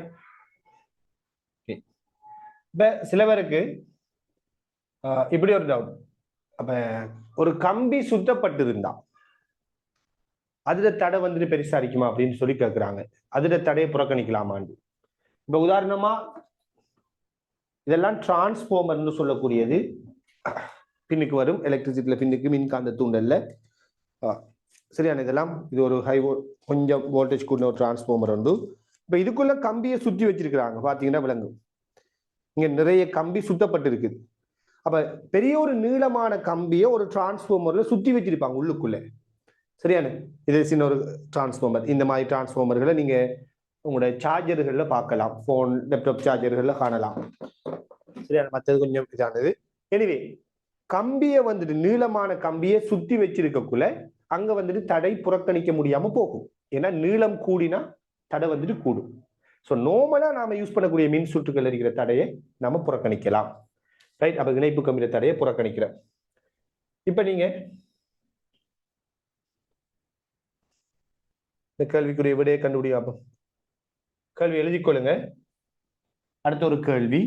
இப்ப சில பேருக்கு இப்படி ஒரு டவுட். அப்ப ஒரு கம்பி சுத்தப்பட்டிருந்தா அதுல தடை வந்துட்டு பெருசா இருக்குமா அப்படின்னு சொல்லி கேட்கிறாங்க. அதுல தடையை புறக்கணிக்கலாமான்னு. இப்ப உதாரணமா இதெல்லாம் டிரான்ஸ்பார்மர்னு சொல்லக்கூடியது. பின்னுக்கு வரும் எலக்ட்ரிசிட்டியில பின்னுக்கு மின்காந்த தூண்டல்ல சரியான இதெல்லாம். இது ஒரு ஹை கொஞ்சம் வோல்டேஜ் கூட ஒரு டிரான்ஸ்பார்மர் உண்டு. இப்ப இதுக்குள்ள கம்பியை சுத்தி வச்சிருக்கிறாங்க, பாத்தீங்கன்னா விளங்கும். இங்க நிறைய கம்பி சுத்தப்பட்டு இருக்குது. அப்ப பெரிய ஒரு நீளமான கம்பியை ஒரு டிரான்ஸ்பார்மர்ல சுத்தி வச்சிருப்பாங்க உள்ளுக்குள்ள. சரியான இது சின்ன ஒரு டிரான்ஸ்பார்மர். இந்த மாதிரி டிரான்ஸ்பார்மர்களை நீங்க உங்களோட சார்ஜர்கள்ல பார்க்கலாம், போன் லேப்டாப் சார்ஜர்கள்ல காணலாம். சரியான மற்றது கொஞ்சம் இதானது. எனிவே கம்பியை வந்துட்டு நீளமான கம்பியை சுத்தி வச்சிருக்கக்குள்ள அங்க வந்துட்டு தடை புறக்கணிக்க முடியாம போகும். ஏன்னா நீளம் கூடினா தடை வந்துட்டு கூடும். ஸோ நார்மலா நாம யூஸ் பண்ணக்கூடிய மின் சுற்றுகள் இருக்கிற தடையை நாம புறக்கணிக்கலாம். ரைட்? அப்ப இணைப்பு கம்பியில தடையை புறக்கணிக்கிறேன். இப்ப நீங்க இந்த கேள்விக்குரிய விடையை கண்டுபிடிப்பா. கேள்வி எழுதி கொள்ளுங்க. அடுத்த ஒரு கேள்வி.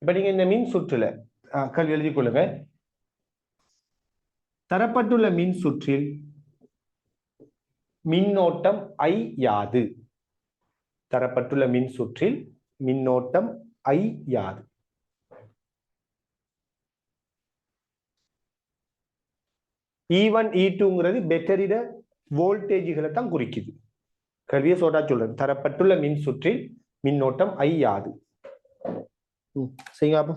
இப்ப நீங்க இந்த மின் சுற்றுல கேள்வி எழுதி கொள்ளுங்க. தரப்பட்டுள்ள மின் சுற்றில் மின்னோட்டம் I யாது? தரப்பட்டுள்ள மின் சுற்றில் மின்னோட்டம் I யாது? E1 E2ங்கிறது பேட்டரியில வோல்டேஜ்களை தான் குறிக்குது. கேள்வியை சோட்டா சொல்றேன். தரப்பட்டுள்ள மின் சுற்றில் மின்னோட்டம் I யாது? செய்யுங்க அப்போ.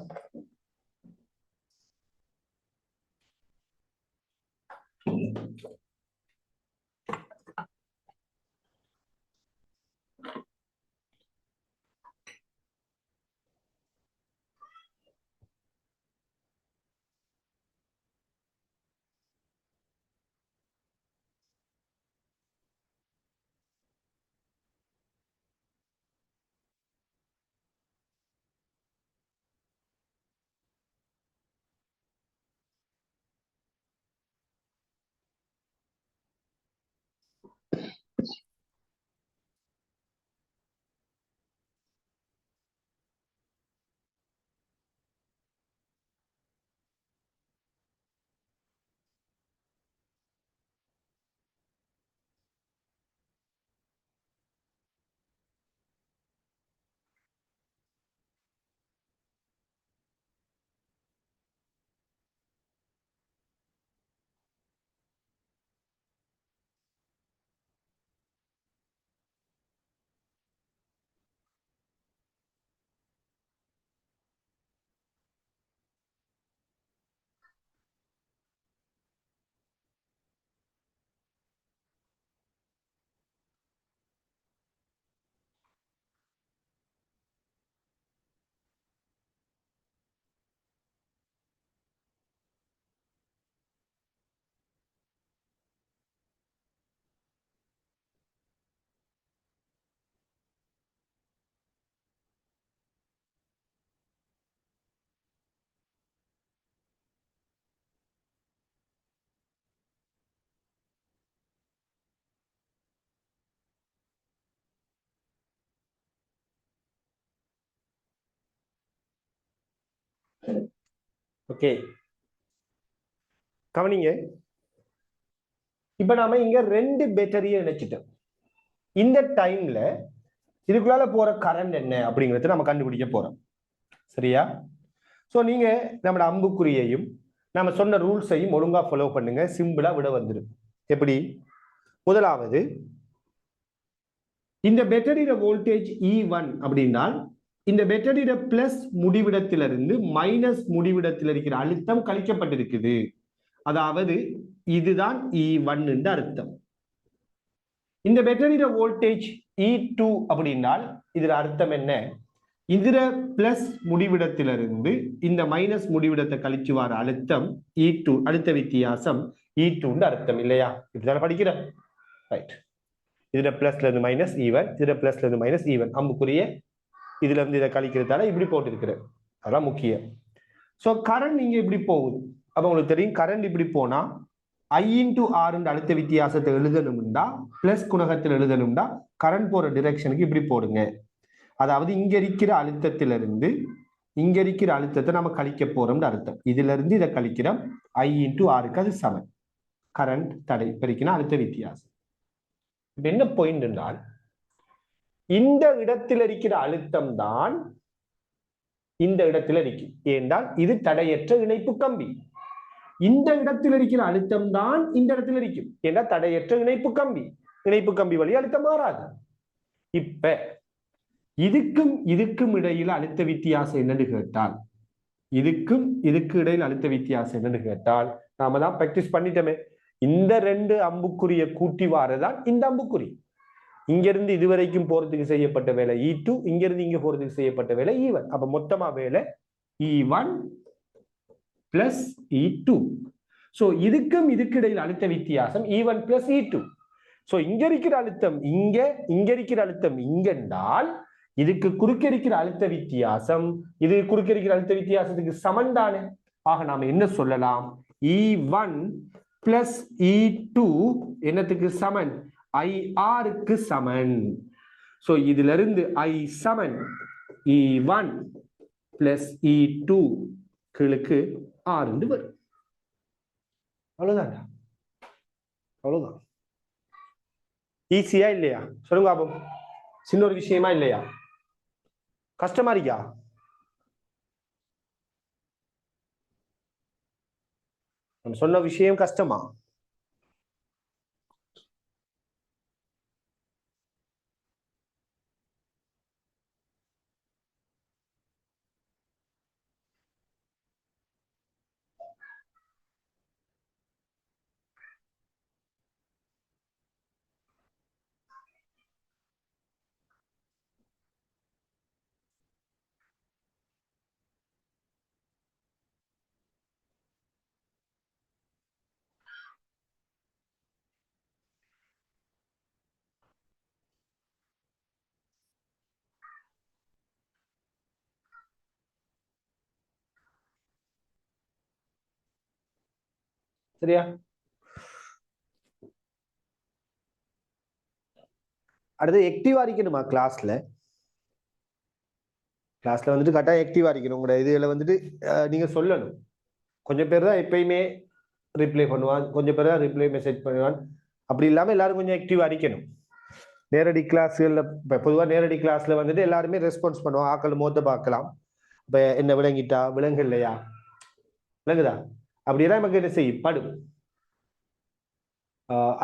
ஓகே, கவனிங்க. இப்ப நாம இங்க 2 பேட்டரியை இணைச்சிட்டோம். இந்த டைம்ல இதுக்குள்ளால போற கரண்ட் என்ன அப்படிங்கறத நம்ம கண்டுபிடிக்க போறோம். சரியா? சோ நீங்க நம்ம அம்புக்குறியையும் நம்ம சொன்ன ரூல்ஸையும் ஒழுங்கா ஃபாலோ பண்ணுங்க. சிம்பிளா விட வந்துடும். எப்படி? முதலாவது, இந்த பேட்டரியோட வோல்டேஜ் E1 அப்படின்னா இந்த பேட்டரியோட பிளஸ் முடிவிடத்திலிருந்து மைனஸ் முடிவிடத்தில் இருக்கிற அழுத்தம் கழிக்கப்பட்டிருக்குது. அதாவது இதுதான் E1 என்று அர்த்தம். இந்த பேட்டரியோட வோல்டேஜ் E2 அப்படின்னால் இதுல அர்த்தம் என்ன? இதுல பிளஸ் முடிவிடத்திலிருந்து இந்த மைனஸ் முடிவிடத்தை கழிச்சு வர அழுத்தம் E2, அழுத்த வித்தியாசம் E2 அர்த்தம் இல்லையா? இப்படிதான் படிக்கிறேன். ரைட். இதுல பிளஸ்ல இருந்து மைனஸ் E1, இதுல பிளஸ்ல இருந்து மைனஸ் E1. அம்புக்குரிய இதுல இருந்து இதை கழிக்கிறதால இப்படி போட்டிருக்கிறேன். அதெல்லாம் முக்கியம். சோ கரண்ட் இங்க இப்படி போகுது. அப்ப உங்களுக்கு தெரியும், கரண்ட் இப்படி போனா I/R அழுத்த வித்தியாசத்தை எழுதணும்னா பிளஸ் குணகத்தில் எழுதணும்னா கரண்ட் போற டிரெக்ஷனுக்கு இப்படி போடுங்க. அதாவது இங்க இருக்கிற அழுத்தத்திலிருந்து இங்க இருக்கிற அழுத்தத்தை நம்ம கழிக்க போறோம்னு அர்த்தம். இதுல இருந்து இதை கழிக்கிறோம். I/R அது சமம் கரண்ட் தடை பெருக்கினா அழுத்த வித்தியாசம். என்ன பாயிண்ட் என்றால், இந்த இடத்தில் இருக்கிற அழுத்தம் தான் இந்த இடத்துல இருக்கு. ஏனென்றால் இது தடையற்ற இணைப்பு கம்பி. இந்த இடத்தில் இருக்கிற அழுத்தம் தான் இந்த இடத்துல இருக்கும். ஏன்னா தடையற்ற இணைப்பு கம்பி. இணைப்பு கம்பி வழி அழுத்தம் மாறாது. இப்ப இதுக்கும் இடையில அழுத்த வித்தியாசம் என்னன்னு கேட்டால், இதுக்கு இடையில் அழுத்த வித்தியாசம் என்னன்னு கேட்டால், நாம தான் பிராக்டிஸ் பண்ணிட்டோமே. இந்த 2 அம்புக்குரிய கூட்டி வாரதான் இந்த அம்புக்குறி. இங்க இருந்து இதுவரைக்கும் போறதுக்கு செய்யப்பட்ட வேலை E2, இங்க இருந்து இங்க போறதுக்கு செய்யப்பட்ட வேலை E1. அப்ப மொத்தமா வேலை E1 பிளஸ் E2. சோ இதுக்கு இடையில் அழுத்த வித்தியாசம் E1 பிளஸ் E2. சோ இங்க இருக்கிற அழுத்தம் இங்க இருக்கிற அழுத்தம் இங்க என்றால் இதுக்கு குறுக்க இருக்கிற அழுத்த வித்தியாசம் இது குறுக்க இருக்கிற அழுத்த வித்தியாசத்துக்கு சமன் தானே. ஆக நாம என்ன சொல்லலாம்? E1 பிளஸ் E2 என்னத்துக்கு சமன்? IR சமன். சோ இதுல இருந்து I சமன் E1 பிளஸ் E2 கீழுக்கு R வரும். அவ்வளவுதான். அவ்வளவுதான். ஈஸியா இல்லையா? சொல்லுங்க பாப்போம். சின்ன ஒரு விஷயமா இல்லையா? கஷ்டமா இருக்கா? சொன்ன விஷயம் கஷ்டமா? சரியா? அடுத்து ஆக்டிவா இருக்கணுமா? கிளாஸ்ல வந்துட்டு கரெக்டா ஆக்டிவா இருக்கணும். உங்களோட இதுல வந்துட்டு நீங்க சொல்லணும். கொஞ்சம் பேர் தான் எப்பயுமே ரிப்ளை பண்ணுவான், கொஞ்சம் பேர் தான் ரிப்ளை மெசேஜ் பண்ணுவான். அப்படி இல்லாம எல்லாரும் கொஞ்சம் ஆக்டிவா இருக்கணும். நேரடி கிளாஸ்கள்ல பொதுவா நேரடி கிளாஸ்ல வந்துட்டு எல்லாருமே ரெஸ்பான்ஸ் பண்ணுவோம். ஆக்கள் மோத்த பார்க்கலாம். இப்ப என்ன விளங்கிட்டா விலங்கு இல்லையா, விளங்குதா? அப்படியெல்லாம் நமக்கு என்ன செய்யும் படும்.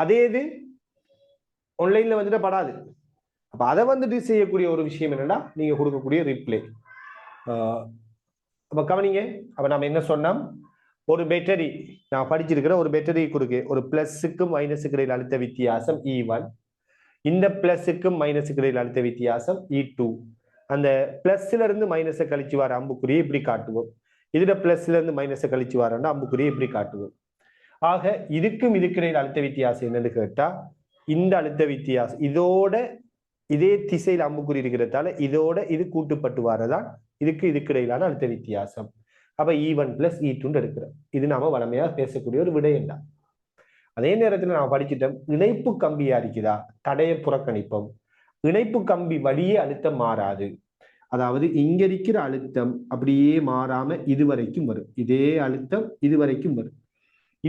அதே இது ஆன்லைன்ல வந்துட்டு படாது. அப்ப அதை வந்துட்டு செய்யக்கூடிய ஒரு விஷயம் என்னன்னா, நீங்க கொடுக்கக்கூடிய ரிப்ளை. அப்ப கவனிங்க. அப்ப நம்ம என்ன சொன்னோம்? ஒரு பேட்டரி நான் படிச்சிருக்கிற ஒரு பேட்டரி குறுக்கே ஒரு பிளஸுக்கும் மைனஸுக்கு இடையில் அழுத்த வித்தியாசம் E1, இந்த பிளஸுக்கும் மைனஸுக்கு இடையில் அழுத்த வித்தியாசம் E2. அந்த பிளஸ்ல இருந்து மைனஸை கழிச்சு வர அம்புக்குறியை இப்படி காட்டுவோம். இதுல பிளஸ்ல இருந்து மைனஸை கழிச்சு வரன்னா அம்புக்குறியை இப்படி காட்டுவோம். ஆக இதுக்கும் இடையில் அழுத்த வித்தியாசம் என்னன்னு கேட்டா, இந்த அழுத்த வித்தியாசம் இதோட இதே திசையில் அம்புக்குறி இருக்கிறதால இதோட இது கூட்டுப்பட்டு வரதான் இதுக்கு இடையிலான அழுத்த வித்தியாசம். அப்ப E1 பிளஸ் E2 எடுக்கிறோம். இது நாம வளமையா பேசக்கூடிய ஒரு விடயம் தான். அதே நேரத்தில் நாம படிச்சிட்டோம், இணைப்பு கம்பியா இருக்குதா தடையை புறக்கணிப்போம். இணைப்பு கம்பி வழியே அழுத்தம் மாறாது. அதாவது இங்க இருக்கிற அழுத்தம் அப்படியே மாறாம இதுவரைக்கும் வரும். இதே அழுத்தம் இதுவரைக்கும் வரும்.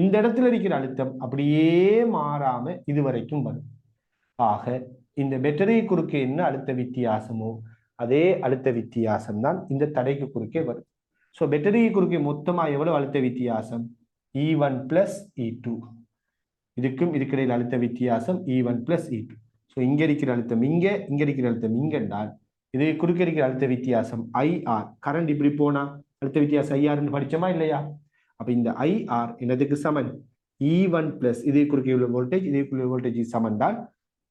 இந்த இடத்துல இருக்கிற அழுத்தம் அப்படியே மாறாம இதுவரைக்கும் வரும். ஆக இந்த பேட்டரி குறுக்கே என்ன அழுத்த வித்தியாசமோ அதே அழுத்த வித்தியாசம் தான் இந்த தடைக்கு குறுக்கே வரும். ஸோ பேட்டரி குறுக்கே மொத்தமா எவ்வளவு அழுத்த வித்தியாசம்? E1 plus E2. இதுக்கும் இதுக்கிடையில் அழுத்த வித்தியாசம் E1 பிளஸ் E2. ஸோ இங்க இருக்கிற அழுத்தம் இங்க இருக்கிற அழுத்தம் இங்க என்றால் இது குறுக்க இருக்கிற அழுத்த வித்தியாசம் IR. கரண்ட் இப்படி போனா அழுத்த வித்தியாசம் IR படிச்சோமா இல்லையா? அப்ப இந்த IR என்னதுக்கு சமன்? E1 பிளஸ் இதே குறுக்கே உள்ள வோல்டேஜ் இதேக்குள்ள வோல்டேஜ் சமன் தான்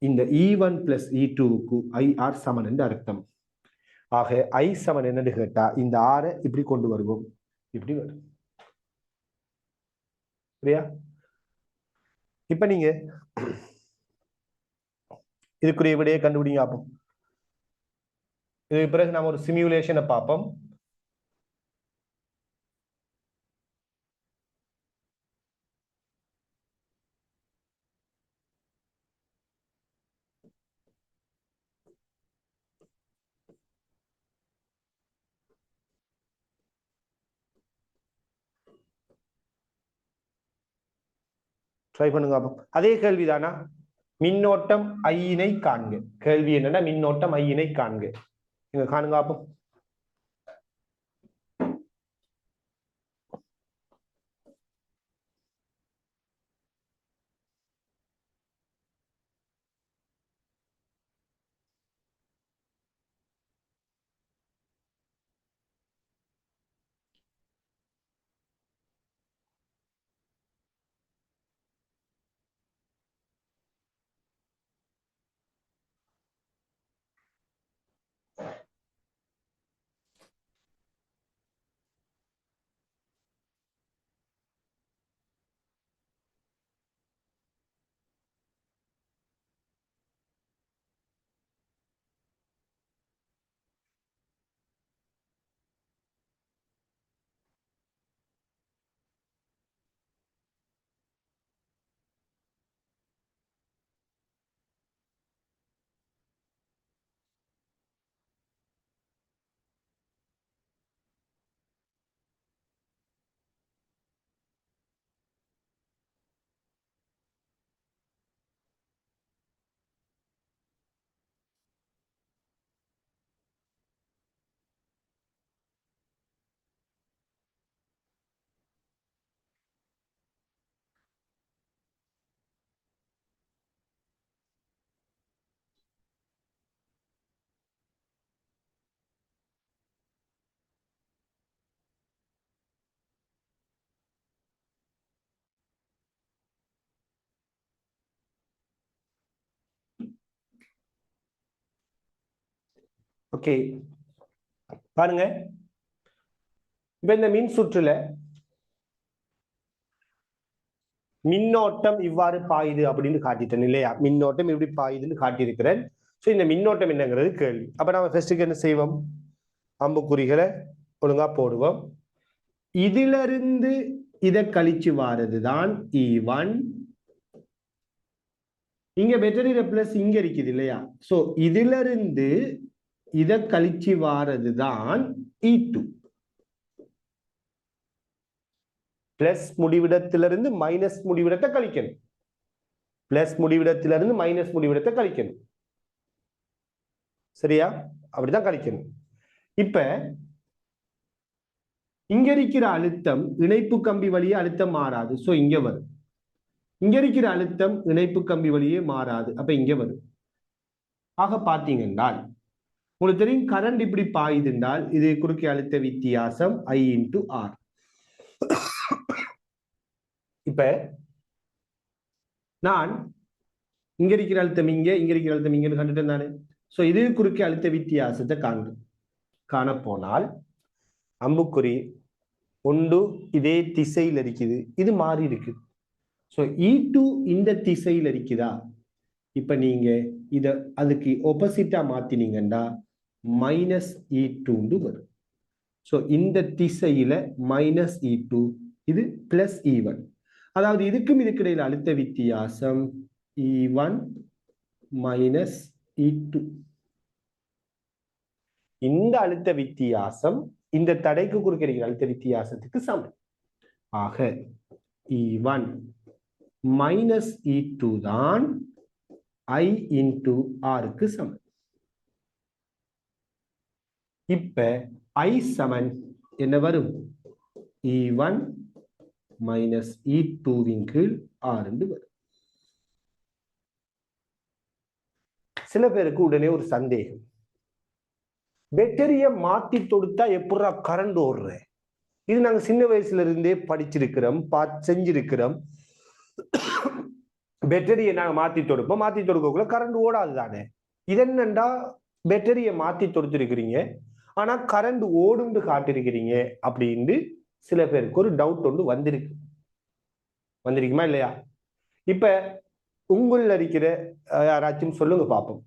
இந்த E1 பிளஸ் E2க்கு IR சமன் என்று அர்த்தம். ஆக I சமன் என்னன்னு கேட்டா இந்த R இப்படி கொண்டு வருவோம். இப்படி வரும். சரியா? இப்ப நீங்க இதுக்குரிய விடையை கண்டுபிடிங்க பார்ப்போம். இதுக்கு பிறகு நாம ஒரு சிமுலேஷனை பார்ப்போம். ட்ரை பண்ணுங்க பார்ப்போம். அதே கேள்விதானா? மின்னோட்டம் ஐயினை காண்க. கேள்வி என்னன்னா மின்னோட்டம் ஐயினை காண்க. நீங்க காணுங்க பார்ப்போம். ஓகே, பாருங்க. இப்ப இந்த மின் சுற்றுல மின்னோட்டம் இவ்வாறு பாயுது அப்படின்னு காட்டிட்டேன் இல்லையா? மின்னோட்டம் இப்படி பாயுதுன்னு காட்டியிருக்கிறேன். ஸோ இந்த மின்னோட்டம் என்னங்கிறது கேள்வி. அப்ப நம்ம ஃபர்ஸ்ட்டுக்கு என்ன செய்வோம்? அம்புக்குறிகளை ஒழுங்கா போடுவோம். இதிலிருந்து இதை கழிச்சு வாரதுதான் E1. இங்க பேட்டரியில பிளஸ் இங்க இருக்குது இல்லையா? சோ இதுல இருந்து இதை கழிச்சு வாரதுதான் E2. பிளஸ் முடிவிடத்திலிருந்து மைனஸ் முடிவிடத்தை கழிக்கணும். பிளஸ் முடிவிடத்திலிருந்து மைனஸ் முடிவிடத்தை கழிக்கணும். சரியா? அப்படிதான் கழிக்கணும். இப்ப இங்க இருக்கிற அழுத்தம் இணைப்பு கம்பி வழியே அழுத்தம் மாறாது. சோ இங்க வரும். இங்க இருக்கிற அழுத்தம் இணைப்பு கம்பி வழியே மாறாது. அப்ப இங்க வரும். ஆக பாத்தீங்கன்னா உங்களுக்கு தெரியும் கரண்ட் இப்படி பாயுது என்றால் இது குறுக்கே அழுத்த வித்தியாசம் I into R. இப்ப நான் இங்க இருக்கிற அழுத்தம் இங்க இருக்கிற அழுத்தம் இங்கன்னு கண்டுட்டேன் தானே. சோ இது குறுக்கே அழுத்த வித்தியாசத்தை காணப்போனால் அம்புக்குறி ஒன்று இதே திசையில் இருக்குது, இது மாறி இருக்கு. சோ E2 இந்த திசையில் இருக்குதா? இப்ப நீங்க இத அதுக்கு ஆப்போசிட்டா மாத்தினீங்கன்னா மைனஸ் E2 வரும். சோ இந்த திசையில மைனஸ் E2, இது பிளஸ் E1. அதாவது இதுக்கும் இதுக்கிடையில் அழுத்த வித்தியாசம் E1 மைனஸ் E2. இந்த அழுத்த வித்தியாசம் இந்த தடைக்கு குறுக்க இருக்கிற அழுத்த வித்தியாசத்துக்கு சமம். ஆக E1 மைனஸ் E2 தான் I இன்டு ஆருக்கு சமம். இப்ப I சமன் என்ன வரும்? E1 மைனஸ் E2வின் கீழ் R என்று வரும். சில பேருக்கு உடனே ஒரு சந்தேகம், பேட்டரிய மாத்தி தொடுத்தா எப்படா கரண்ட் ஓடுற? இது நாங்க சின்ன வயசுல இருந்தே படிச்சிருக்கிறோம், செஞ்சிருக்கிறோம். பேட்டரியை நாங்க மாத்தி தொடுப்போம், மாத்தி தொடுக்கக்குள்ள கரண்ட் ஓடாது தானே. இது என்னண்டா பேட்டரியை மாத்தி தொடுத்திருக்கிறீங்க ஆனா கரண்ட் ஓடுன்னு காட்டிருக்கிறீங்க அப்படின்னு சில பேருக்கு ஒரு டவுட் ஒன்று வந்திருக்குமா இல்லையா? இப்ப உங்கள இருக்கிற யாராச்சும் சொல்லுங்க பார்ப்போம்.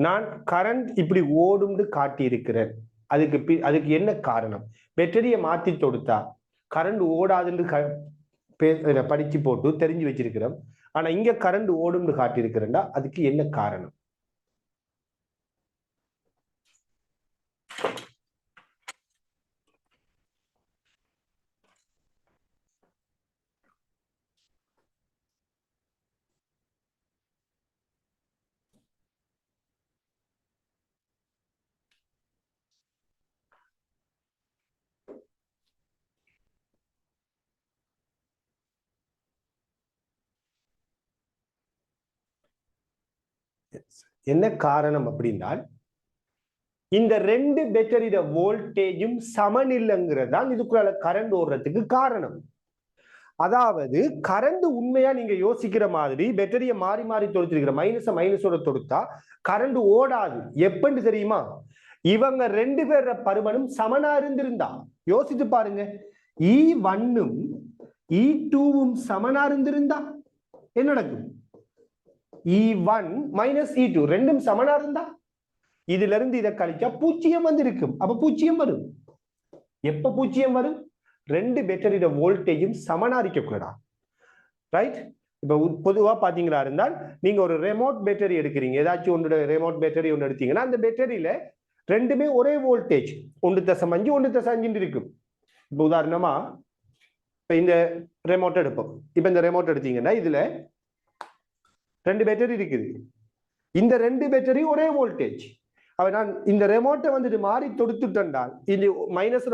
நான் கரண்ட் இப்படி ஓடும்னு காட்டி இருக்கிறேன், அதுக்கு என்ன காரணம்? பேட்டரியை மாத்தி தொடுத்தா கரண்ட் ஓடாதுன்னு படிச்சு போட்டு தெரிஞ்சு வச்சிருக்கிறோம், ஆனா இங்க கரண்ட் ஓடும்னு காட்டியிருக்கிறேன்டா, அதுக்கு என்ன காரணம்? என்ன காரணம் அப்படின்னா, இந்த ரெண்டு பேட்டரியோட வோல்டேஜும் சமநிலைங்கிறது தான் இதுக்குள்ள கரண்ட் ஓடுறதுக்கு காரணம். அதாவது கரண்ட் உண்மையா நீங்க யோசிக்கிற மாதிரி பேட்டரியை மாறி மாறி தொடுத்திருக்கிற மைனஸோட தொடுத்தா கரண்ட் ஓடாது. எப்பன்னு தெரியுமா? இவங்க ரெண்டு பேர பருமனும் சமனா இருந்திருந்தா யோசித்து பாருங்க. E1ம் E2வும் சமனா இருந்திருந்தா என்ன நடக்கும்? E1 மைனஸ் E2 ரெண்டும் சமனா இருந்தா இதுல இருந்து இதை கழிச்சா பூஜ்ஜியம் வந்திருக்கும். அப்ப பூஜ்ஜியம் வரும். எப்ப பூஜ்ஜியம் வரும்? ரெண்டு பேட்டரியோட வோல்டேஜும் சமனா இருக்கக்கூடாதா, ரைட்? இப்ப பொதுவா பாத்தீங்களா இருந்தால் நீங்க ஒரு ரிமோட் பேட்டரி எடுக்கிறீங்க, ஏதாச்சும் ஒன்று ரிமோட் பேட்டரி ஒன்று எடுத்தீங்கன்னா அந்த பேட்டரியில ரெண்டுமே ஒரே வோல்டேஜ் 1.5 1.5 இருக்கும். இப்ப உதாரணமா இப்ப இந்த ரிமோட் எடுப்போம். இப்ப இந்த ரிமோட் எடுத்தீங்கன்னா இதுல ரெண்டு பேட்டரி இருக்குது, இந்த ரெண்டு பேட்டரி ஒரே வோல்டேஜ். நான் இந்த ரிமோட்டை வந்துட்டு மாறி தொடுத்துட்டால், இந்த மைனஸ்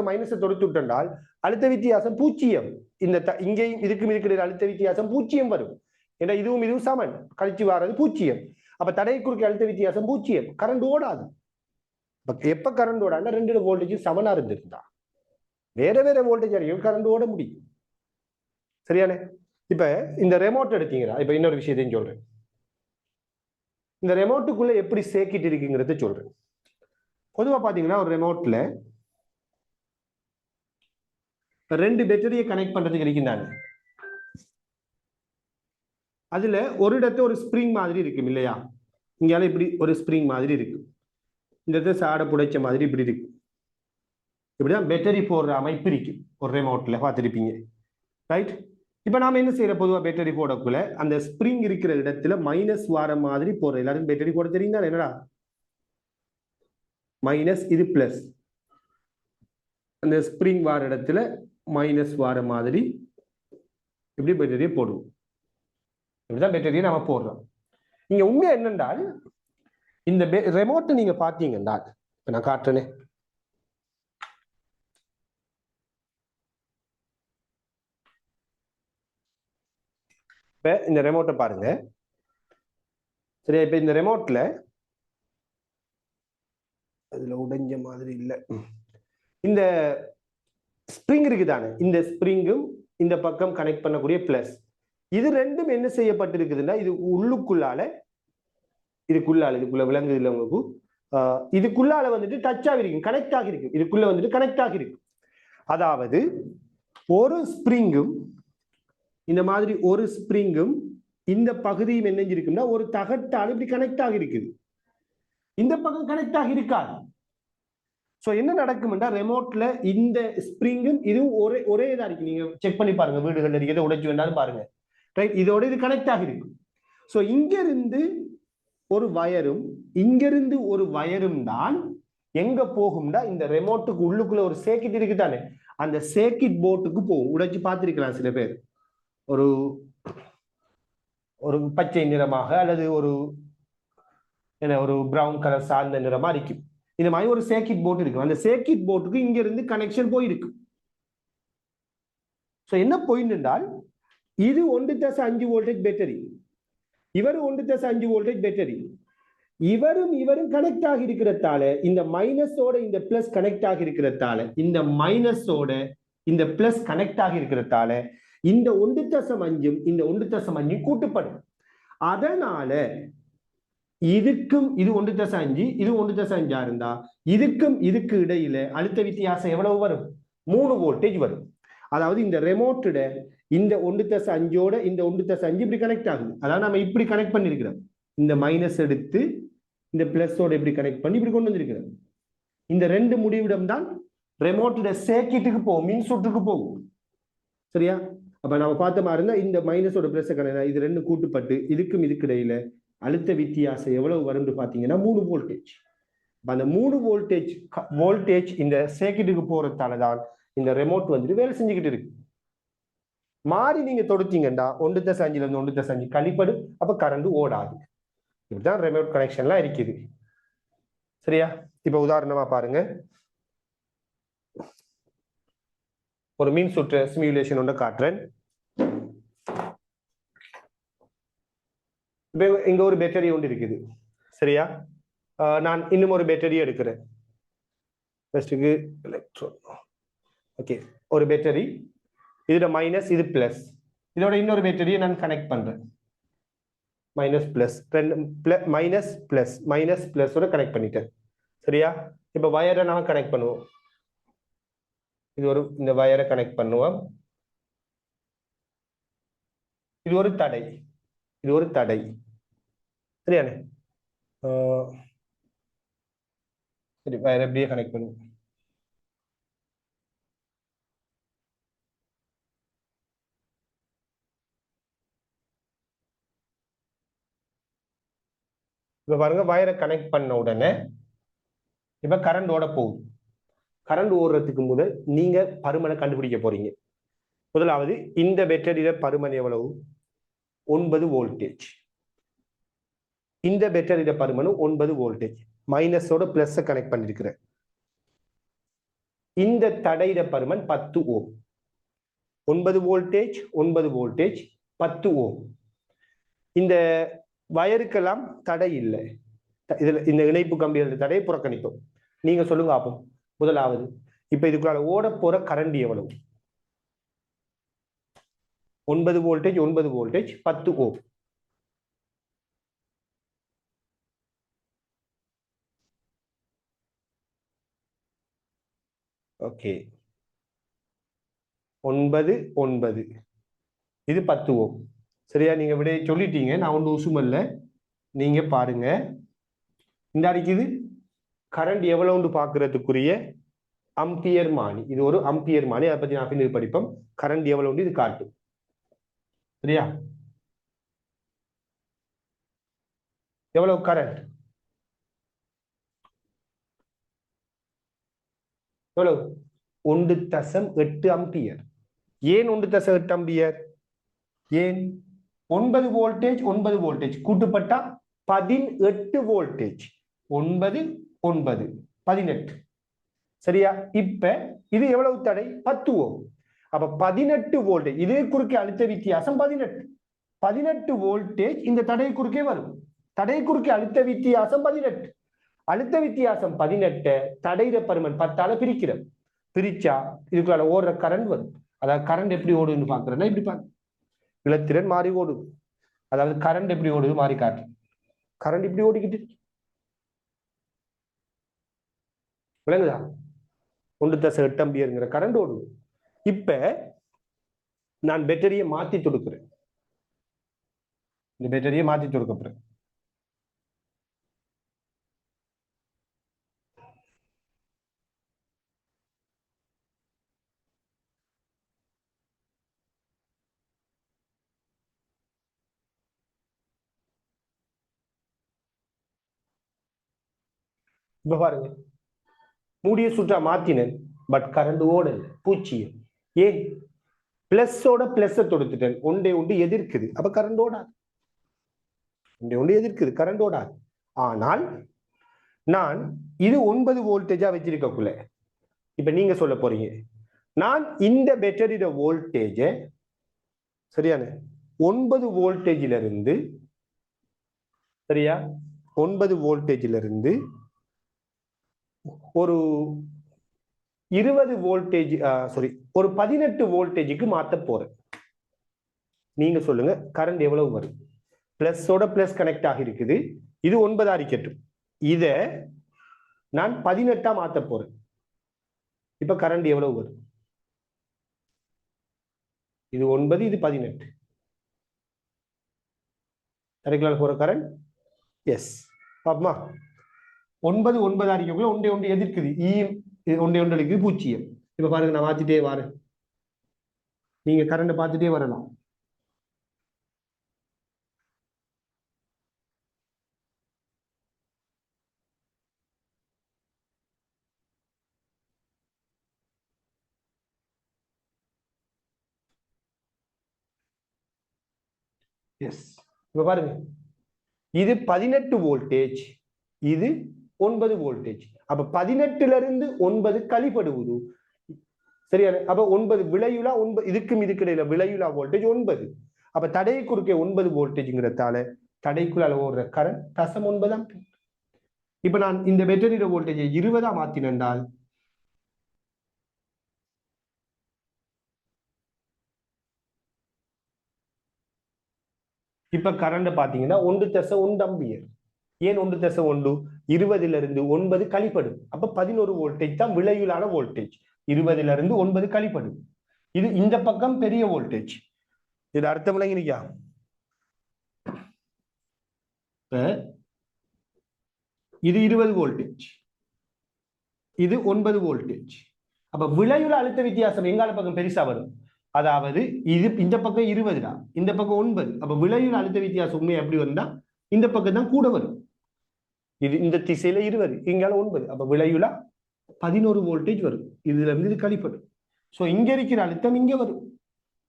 தொடுத்துட்டால் அழுத்த வித்தியாசம் பூஜ்ஜியம். இந்த இங்கேயும் இதுக்கும் இருக்கிற அழுத்த வித்தியாசம் பூஜ்ஜியம் வரும். ஏன்னா இதுவும் சமன், கழிச்சு வர்றது பூஜ்ஜியம். அப்ப தடை குறுக்க அழுத்த வித்தியாசம் பூஜ்ஜியம், கரண்ட் ஓடாது. எப்ப கரண்ட் ஓடாது? ரெண்டு வோல்டேஜ் சமனா இருந்திருந்தா. வேற வேற வோல்டேஜ் அறியும் கரண்ட் ஓட முடியும். சரியானே? இப்ப இந்த ரிமோட் எடுத்தீங்களா? இப்ப இன்னொரு விஷயத்தையும் சொல்றேன். இந்த ரிமோட்டுக்குள்ள எப்படி சேர்க்கிட்டு இருக்குங்கிறத சொல்றேன். பொதுவா பாத்தீங்கன்னா ஒரு ரிமோட்ல ரெண்டு பேட்டரியை கனெக்ட் பண்றதுக்கு இருக்கின்றாங்க. அதுல ஒரு இடத்துல ஒரு ஸ்ப்ரிங் மாதிரி இருக்கும் இல்லையா? இங்கால இப்படி ஒரு ஸ்ப்ரிங் மாதிரி இருக்கு, இந்த இடத்துல சாட புடைச்ச மாதிரி இப்படி இருக்கு. இப்படிதான் பேட்டரி போடுற அமைப்பு இருக்கு ஒரு ரிமோட்ல, பார்த்துருப்பீங்க, ரைட்? இப்ப நாம என்ன செய்யற, பொதுவா பேட்டரி போடக்குள்ள அந்த ஸ்ப்ரிங் இருக்கிற இடத்துல மைனஸ் வார மாதிரி போடுற. எல்லாரும் பேட்டரி போட தெரியுங்களா? என்னடா மைனஸ், இது பிளஸ். அந்த ஸ்ப்ரிங் வார இடத்துல மைனஸ் வார மாதிரி இப்படி பேட்டரியை போடுவோம். இப்படிதான் பேட்டரியை நாம போடுறோம். இங்க உண்மை என்னென்றால் இந்த ரிமோட்டை நீங்க பாத்தீங்கன்னா, இப்ப நான் காட்டுறேனே, இப்ப இந்த ரிமோட்டை பாருங்க. சரியா? இப்ப இந்த ரிமோட்ல அதுல உடைஞ்ச மாதிரி இல்ல, இந்த ஸ்ப்ரிங் இருக்குதானே, இந்த ஸ்ப்ரிங்கும் இந்த பக்கம் கனெக்ட் பண்ணக்கூடிய பிளஸ், இது ரெண்டும் என்ன செய்யப்பட்டிருக்குதுன்னா, இது உள்ளுக்குள்ளால இதுக்குள்ள விலங்கு இல்லை உங்களுக்கு, இதுக்குள்ளால வந்துட்டு டச் ஆகிருக்கு, கனெக்ட் ஆகிருக்கு, இதுக்குள்ள வந்துட்டு கனெக்ட் ஆகிருக்கு. அதாவது ஒரு ஸ்ப்ரிங்கும் இந்த மாதிரி ஒரு ஸ்ப்ரிங்கும் இந்த பகுதியும் என்ன இருக்குன்னா ஒரு தகட்டால் இப்படி கனெக்ட் ஆகிருக்குது, இந்த பக்கம் கனெக்ட் ஆகிருக்காது. சோ என்ன நடக்கும்னா, ரிமோட்ல இந்த ஸ்ப்ரிங்கும் இதுவும் ஒரே இதா இருக்கு. நீங்க செக் பண்ணி பாருங்க, வீடுகள்ல எதை உடைச்சு வேண்டாலும் பாருங்க, ரைட்? இதோட இது கனெக்ட் ஆகிருக்கு. சோ இங்க இருந்து ஒரு வயரும் இங்கிருந்து ஒரு வயரும் தான் எங்க போகும்னா இந்த ரெமோட்டுக்கு உள்ளுக்குள்ள ஒரு சர்க்யூட் இருக்குதானே, அந்த சர்க்யூட் போர்டுக்கு போகும். உடைச்சு பார்த்திருக்கலாம் சில பேர், ஒரு ஒரு பச்சை நிறமாக அல்லது ஒரு என்ன ஒரு பிரவுன் கலர் சார்ந்த நிறமா இருக்கும். இந்த மாதிரி ஒரு சர்க்யூட் போர்டு இருக்கு. அந்த சர்க்யூட் போர்டுக்கு இங்க இருந்து கனெக்ஷன் போயிருக்கு. சோ என்ன பாயிண்ட் என்றால், இது 1.5 வோல்டேஜ் பேட்டரி, இவர் 1.5 வோல்டேஜ் பேட்டரி, இவரும் இவரும் கனெக்ட் ஆகி இருக்கிறதால இந்த மைனஸோட இந்த பிளஸ் கனெக்ட் ஆகி இருக்கிறதால இந்த மைனஸோட இந்த பிளஸ் கனெக்ட் ஆகி இருக்கிறதால இந்த 1.5 இந்த 1.5 கூட்டுப்படும். அதனால இதுக்கும் இது 1.5 இது 1.5 இருந்தா இதுக்கும் இதுக்கு இடையில அழுத்த வித்தியாசம் எவ்வளவு வரும்? 3 வோல்டேஜ் வரும். அதாவது இந்த ரெமோட்டோட இந்த 1.5ஓட இந்த 1.5 இப்படி கனெக்ட் ஆகுது. அதாவது நம்ம இப்படி கனெக்ட் பண்ணிருக்கிறோம். இந்த மைனஸ் எடுத்து இந்த பிளஸோட இப்படி கனெக்ட் பண்ணி இப்படி கொண்டு வந்திருக்கிறோம். இந்த ரெண்டு முடிவிடம் தான் ரெமோட்டோட சர்க்யூட்டுக்கு போகும், மின் சுற்றுக்கு போகும். சரியா? அப்ப நம்ம பார்த்த மாதிரி இருந்தா இந்த மைனஸோட பிளஸ் கனெக்ட், இது ரெண்டு கூட்டுப்பட்டு இதுக்கும் இதுக்கு இடையில அழுத்த வித்தியாசம் எவ்வளவு வரும்னு பாத்தீங்கன்னா 3 வோல்டேஜ். அந்த 3 வோல்டேஜ் இந்த சர்க்யூட்டுக்கு போறதால தான் இந்த ரெமோட் வந்துட்டு வேலை செஞ்சுக்கிட்டு இருக்கு. மாறி நீங்க தொடுத்தீங்கன்னா 1.5 இருந்து 1.5 கழிப்படும், அப்ப கரண்ட் ஓடாது. இதுதான் ரெமோட் கனெக்ஷன்லாம் இருக்குது. சரியா? இப்ப உதாரணமா பாருங்க, ஒரு மின் சுற்று சிமுலேஷன் ஒன்று காட்டுறேன். இங்க ஒரு பேட்டரி ஒன்று இருக்குது. சரியா? நான் இன்னும் ஒரு பேட்டரி எடுக்கிறேன். ஃபர்ஸ்ட்டுக்கு எலக்ட்ரோன். ஓகே, ஒரு பேட்டரி, இதோட மைனஸ், இது பிளஸ். இதோட இன்னொரு பேட்டரியை நான் கனெக்ட் பண்றேன். Minus plus, minus plus minus பிளஸோட கனெக்ட் பண்ணிட்டேன். சரியா? இப்ப வயரை நான் கனெக்ட் பண்ணுவோம். இது ஒரு இந்த வயரை கனெக்ட் பண்ணுவோம். இது ஒரு தடை, இது ஒரு தடை. சரியானே? சரி, வயரை எப்படியே கனெக்ட் பண்ணுவோம். இப்ப பாருங்க, வயரை கனெக்ட் பண்ண உடனே இப்ப கரண்ட் ஓட போகுது. கரண்ட் ஓடுறதுக்கு முதல் நீங்க பருமனை கண்டுபிடிக்க போறீங்க. முதலாவது இந்த பேட்டரியில பருமன் எவ்வளவு? 9 வோல்டேஜ். இந்த பேட்டரியில பருமனும் 9 வோல்டேஜ். மைனஸோட பிளஸ் கனெக்ட் பண்ணிருக்கிறேன். இந்த தடையிட பருமன் 10 ஓம். 9 வோல்டேஜ் 9 வோல்டேஜ் 10 ஓம். இந்த வயருக்கெல்லாம் தடை இல்லை. இதுல இந்த இணைப்பு கம்பியோட தடையை புறக்கணித்தோம். நீங்க சொல்லுங்க ஆப்போம். முதலாவது இப்ப இதுக்குள்ள ஓட போற கரண்ட் எவ்வளவு? 9 வோல்டேஜ் 9 வோல்டேஜ் 10 ஓம். ஓகே, 9 9 இது 10 ஓம். சரியா? நீங்க விட சொல்லிட்டீங்க, நான் ஒன்று உசுமல்ல. நீங்க பாருங்க, இந்த அடிக்குது கரண்ட் எவ்வளவுன்னு பாக்குறதுக்குரிய அம்பியர் மானி. இது ஒரு அம்பியர் மானி, அதை பத்தி நான் பின்னாடி படிப்போம். கரண்ட் எவ்வளவு இது காட்டும். சரியா? எவ்வளவு கரண்ட்? எவ்வளவு? 1.8 அம்பியர். ஏன் 1.8 அம்பியர்? ஏன்? 9 வோல்டேஜ் 9 வோல்டேஜ் கூட்டுப்பட்டா 18 வோல்டேஜ். 9 9 18. சரியா? இப்ப இது எவ்வளவு தடை? 10 ஓம். அப்ப 18 வோல்டேஜ், இதே குறுக்கே அழுத்த வித்தியாசம் 18. 18 வோல்டேஜ் இந்த தடை குறுக்கே வரும். தடை குறுக்கே அழுத்த வித்தியாசம் 18. அழுத்த வித்தியாசம் 18 தடையிட பருமன் 10ஆல பிரிக்கிறோம். பிரிச்சா இதுக்குள்ள ஓடுற கரண்ட் வரும். அதாவது கரண்ட் எப்படி ஓடுன்னு பாக்குறேன்னா இப்படி பாக்க, இலத்திரன் மாறி ஓடுது. அதாவது கரண்ட் எப்படி ஓடுது மாறி காட்டு. கரண்ட் இப்படி ஓடிக்கிட்டு விளங்குதா? 1.8 அம்பியர்ங்கிற கரண்ட் ஓடுது. இப்ப நான் பேட்டரியை மாத்தி தொடுக்கிறேன். இந்த பேட்டரியை மாத்தி தொடுக்கப்படுறேன். இப்ப பாருங்க, மூடிய சுற்றா மாத்தினேன், பட் கரண்ட் ஓடல, பூச்சியம். ஏன்? பிளஸோட பிளஸ் தொடுத்துட்டேன், ஒன்றே ஒன்று எதிர்க்குது, அப்ப கரண்ட் ஓடாது. ஒன்றே ஒன்று எதிர்க்குது, கரண்ட் ஓடாது. ஆனால் நான் இது 9 வோல்டேஜா வச்சிருக்கக்குள்ள, இப்ப நீங்க சொல்ல போறீங்க, நான் இந்த பேட்டரியோட வோல்டேஜ் சரியான 9 வோல்டேஜில இருந்து, சரியா, 9 வோல்டேஜில இருந்து ஒரு 20 வோல்டேஜ், சாரி, ஒரு 18 வோல்டேஜுக்கு மாத்த போறேன். நீங்க சொல்லுங்க கரண்ட் எவ்வளவு வரும்? பிளஸோட பிளஸ் கனெக்ட் ஆகி இருக்குது, இது 9 இருக்கட்டும், இத நான் 18 மாத்த போறேன். இப்ப கரண்ட் எவ்வளவு வரும்? இது 9, இது 18. கரெக்டாக போற கரண்ட்? எஸ். பாப்பமா, 9 இருக்கக்குள்ள ஒன்றே ஒன்று எதிர்க்குது, ஒன்றே ஒன்று இருக்குது, பூச்சியம். இப்ப பாருங்க, நான் மாத்திட்டே வரேன், நீங்க கரண்ட் பார்த்துட்டே வரலாம். எஸ். இப்ப பாருங்க, இது 18 வோல்டேஜ், இது 9 வோல்டேஜ். அப்ப 18ல இருந்து 9 கழிப்படுவது, சரியா? அப்ப 9 விளையுலா, 9 இதுக்கும் இதுக்கு இடையில விளையுலா வோல்டேஜ் 9. அப்ப தடை குறுக்கே 9 வோல்டேஜ்ங்கிறதால தடைக்குள்ள ஓடுற கரண்ட் தசம் 9 ஆம்பியர். இப்ப நான் இந்த பேட்டரியோட வோல்டேஜை 20 மாத்தினால், இப்ப கரண்ட் பாத்தீங்கன்னா 1.1 ஆம்பியர். ஏன் 1.1? 20ல இருந்து 9 கழிப்படும், அப்ப 11 வோல்டேஜ் தான் விளையுலான வோல்டேஜ். 20ல இருந்து 9 கழிப்படும், இது இந்த பக்கம் பெரிய வோல்டேஜ். இது அர்த்தம் விளங்கிருக்கா? இது 20 வோல்டேஜ், இது 9 வோல்டேஜ். அப்ப விளையுல அழுத்த வித்தியாசம் எங்கால பக்கம் பெருசா வரும். அதாவது இது இந்த பக்கம் 20 தான், இந்த பக்கம் 9. அப்ப விளையுல அழுத்த வித்தியாசம் உண்மை எப்படி வந்தா இந்த பக்கம் தான் கூட வரும். இது இந்த திசையில 20, இங்கால 9. அப்ப விளையுல 11 வோல்டேஜ் வரும். இதுல இருந்து இது கழிப்படும். சோ இங்க இருக்கிற அழுத்தம் இங்க வரும்,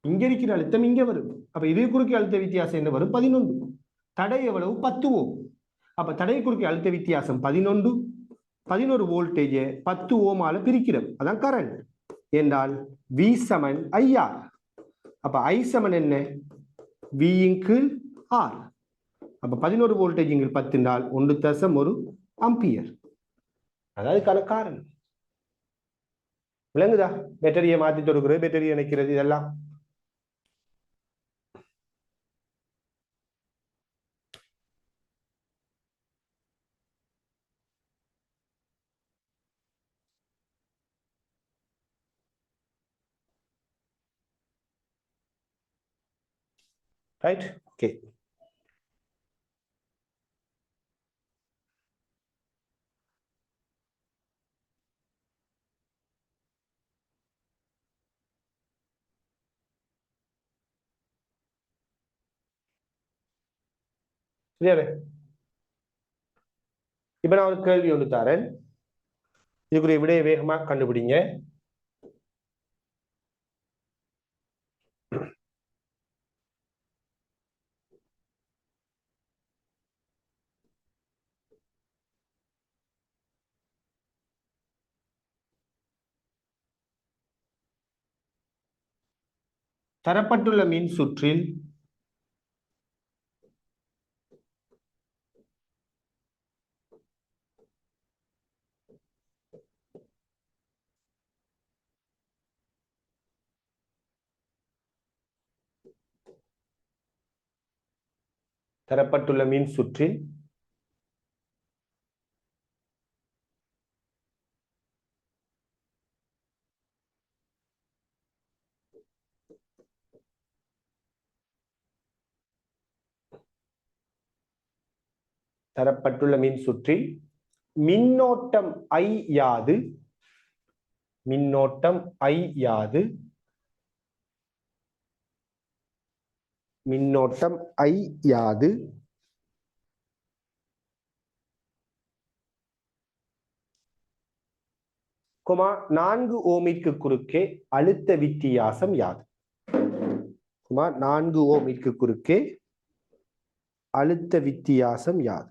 இங்க இருக்கிற அழுத்தம் இங்க வரும். அப்ப இது குறுக்கே அழுத்த வித்தியாசம் என்ன வரும்? 11. தடை எவ்வளவு? 10 ஓம். அப்ப தடை குறுக்கே அழுத்த வித்தியாசம் 11. 11 வோல்டேஜ் 10 ஓமால பிரிக்கிறோம், அதான் கரண்ட். என்றால் V சமன் IR. அப்ப I சமன் என்ன? V இன்கீழ் R. அப்ப 11 வோல்டேஜ் இங்கு 10 என்றால் 1.1 ஆம்பியர். அதாவது காரணம் விளங்குதா? பேட்டரியை மாத்தி தொடுக்கிறது, பேட்டரியை இணைக்கிறது, இதெல்லாம் ரைட். ஓகே, சரியாவே. இப்ப நான் ஒரு கேள்வி ஒன்று தரேன், இதுக்குரிய விடையை வேகமா கண்டுபிடிங்க. தரப்பட்டுள்ள மின் சுற்றில் தரப்பட்டுள்ள மின் சுற்றில் தரப்பட்டுள்ள மின் சுற்றில் மின்னோட்டம் I யாது? மின்னோட்டம் I யாது? மின்னோட்டம் I யாது? 4 ஓமிற்கு குறுக்கே அழுத்த வித்தியாசம் யாது? 4 ஓமிற்கு குறுக்கே அழுத்த வித்தியாசம் யாது?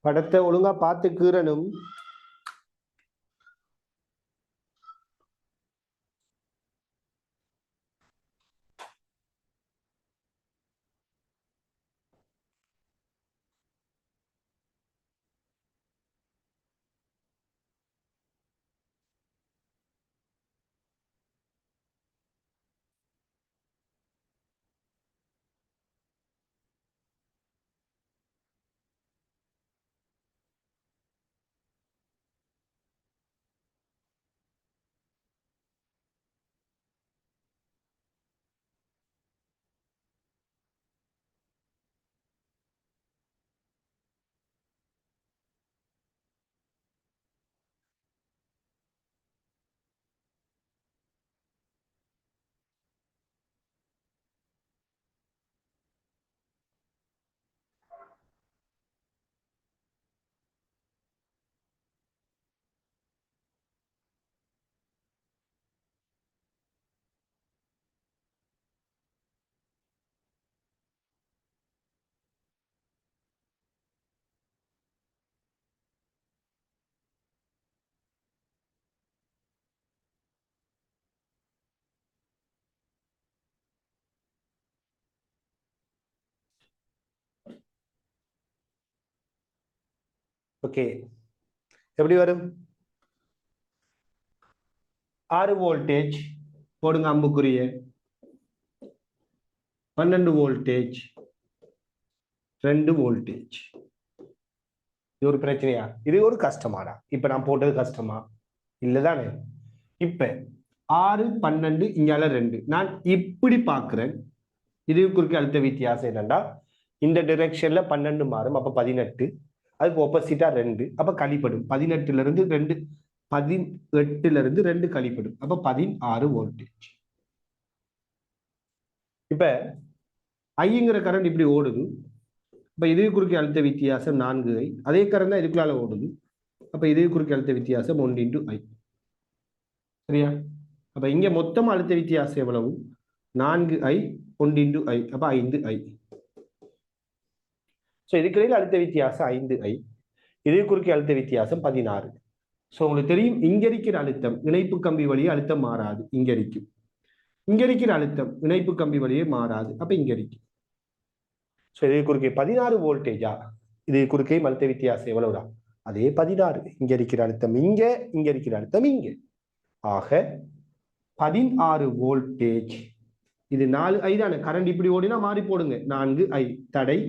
படத்தை ஒழுங்கா பார்த்து கீறணும். ஓகே, எப்படி வரும்? 6 வோல்டேஜ் போடுங்க அம்புக்குரிய, 12 வோல்டேஜ், 2 வோல்டேஜ். இது ஒரு பிரச்சனையா? இது ஒரு கஷ்டமாடா? இப்ப நான் போட்டது கஷ்டமா இல்லதானே? இப்ப 6 12 இங்கால 2 நான் இப்படி பாக்குறேன். இது குறுக்கே அழுத்த வித்தியாசம் என்னன்னா, இந்த டிரெக்ஷன்ல 12 மாறும், அப்ப 18. அதுக்கு ஆப்போசிட்டா 2, அப்ப கழிப்படும். 18ல இருந்து 2, 18ல இருந்து 2 கழிப்படும், அப்ப 16 வோல்டேஜ். இப்ப ஐங்கிற கரண்ட் இப்படி ஓடுது. அப்ப இது குறுக்கே அழுத்த வித்தியாசம் 4i. அதே கரண்ட் தான் இதுக்குள்ளால ஓடுது. அப்ப இது குறுக்கே அழுத்த வித்தியாசம் 1 into i. சரியா? அப்ப இங்க மொத்தம் அழுத்த வித்தியாசம் எவ்வளவு? 4i 1 into i, அப்ப 5i. சோ இதுக்கிடையில் அழுத்த வித்தியாசம் 5i. இது குறுக்கே அழுத்த வித்தியாசம் 16. சோ உங்களுக்கு தெரியும், இங்க இருக்கிற அழுத்தம் இணைப்பு கம்பி வழியே அழுத்தம் மாறாது, இங்க இருக்கும். இங்க இருக்கிற அழுத்தம் இணைப்பு கம்பி வழியே மாறாது, அப்ப இங்க இருக்கு. சோ இது குறுக்கே 16 வோல்டேஜா? இது குறுக்கே அழுத்த வித்தியாசம் எவ்வளவுடா? அதே 16. இங்க இருக்கிற அழுத்தம் இங்க, இங்க இருக்கிற அழுத்தம் இங்க. ஆக 16 வோல்டேஜ். இது 4i தானே? கரண்ட் இப்படி ஓடினா மாறி போடுங்க. 4i தடை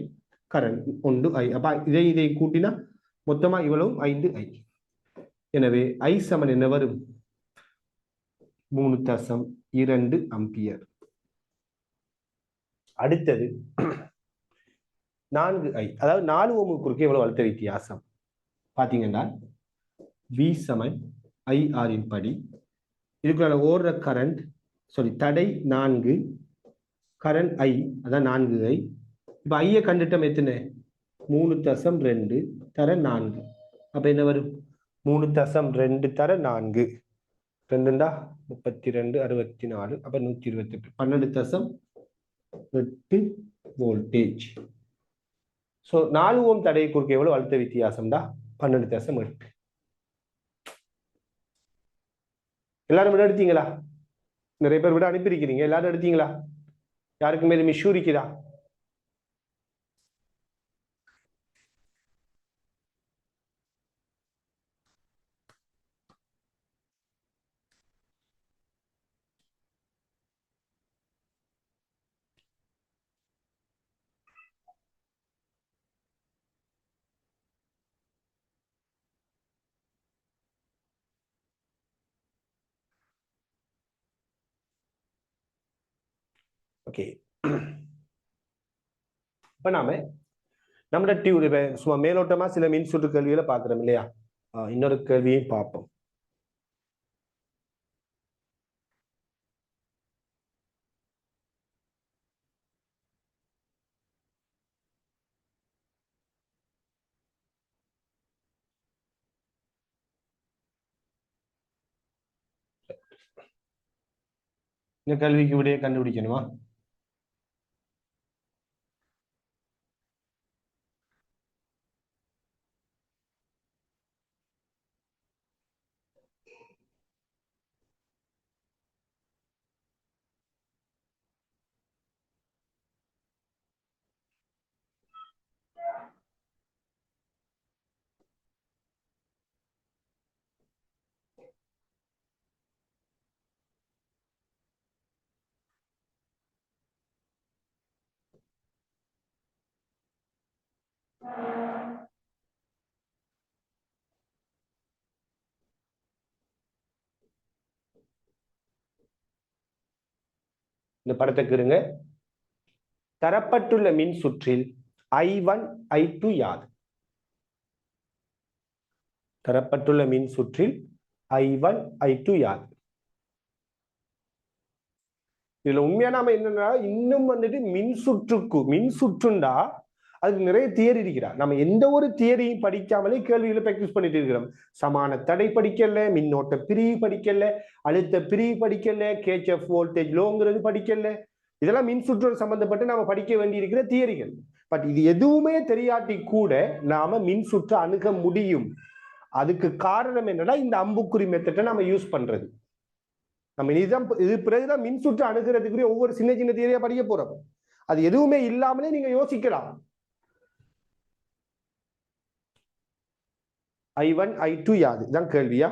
கரண்ட் 1i. அப்ப இதை கூட்டினா மொத்தமா இவ்வளவு 5i. எனவே i சமன் என்ன வரும்? 3.2 அம்பியர். அடுத்தது 4i, அதாவது 4 ஓமுக்கு குறுக்கே எவ்வளவு அழுத்த வித்தியாசம் பாத்தீங்கன்னா, v சமன் IR இன் படி இதுக்குள்ள ஓடுற கரண்ட், தடை 4, கரண்ட் i, அதான் 4i. இப்ப ஐய கண்டுட்டம் எத்தனை? 3.2 தர 4. அப்ப என்ன வரும்? 3.2 தர 4, 2 32 64, அப்ப 128, 12.8 வோல்டேஜ். சோ 4 ஓம் தடையை குறுக்கே எவ்வளவு அழுத்த வித்தியாசம்டா? 12.8. எல்லாரும் விட எடுத்தீங்களா? நிறைய பேர் விட அனுப்பியிருக்கிறீங்க. எல்லாரும் எடுத்தீங்களா? யாருக்கு மேலும் இஷ்யூ இருக்கிறா? ஓகே. இப்ப நாம நம்ம சும்மா மேலோட்டமா சில மின் சுற்று கேள்விகளை பார்க்கிறோம் இல்லையா? இன்னொரு கேள்வியும் பார்ப்போம். இந்த கேள்விக்கு விடையை கண்டுபிடிக்கணுமா? இந்த படத்துக்கு இருங்க. தரப்பட்டுள்ள மின் சுற்றில் I1 I2 யாது? தரப்பட்டுள்ள மின் சுற்றில் I1 I2 யாது? இதுல உண்மையா நாம என்னன்னா இன்னும் வந்துட்டு மின் சுற்றுண்டா அதுக்கு நிறைய தியரி இருக்கிறா. நம்ம எந்த ஒரு தியரியும் படிக்காமலே கேள்விகளை பிராக்டிஸ் பண்ணிட்டு இருக்கிறோம். சமான தடை படிக்கல, மின்னோட்ட பிரிவு படிக்கல, அழுத்த பிரிவு படிக்கல, கேச்எஃப் வோல்டேஜ் லோங்கிறது படிக்கல. இதெல்லாம் மின் சுற்று சம்பந்தப்பட்டு நாம படிக்க வேண்டி இருக்கிற தியரிகள். பட் இது எதுவுமே தெரியாட்டி கூட நாம மின் சுற்று அணுக முடியும். அதுக்கு காரணம் என்னன்னா இந்த அம்புக்குறி மெத்தட்டை நம்ம யூஸ் பண்றது. நம்ம இது பிறகுதான் மின் சுற்று அணுகிறதுக்குரிய ஒவ்வொரு சின்ன சின்ன தியரியா படிக்க போறோம். அது எதுவுமே இல்லாமலே நீங்க யோசிக்கலாம். I1 I2 யாது? இதான் கேள்வியா?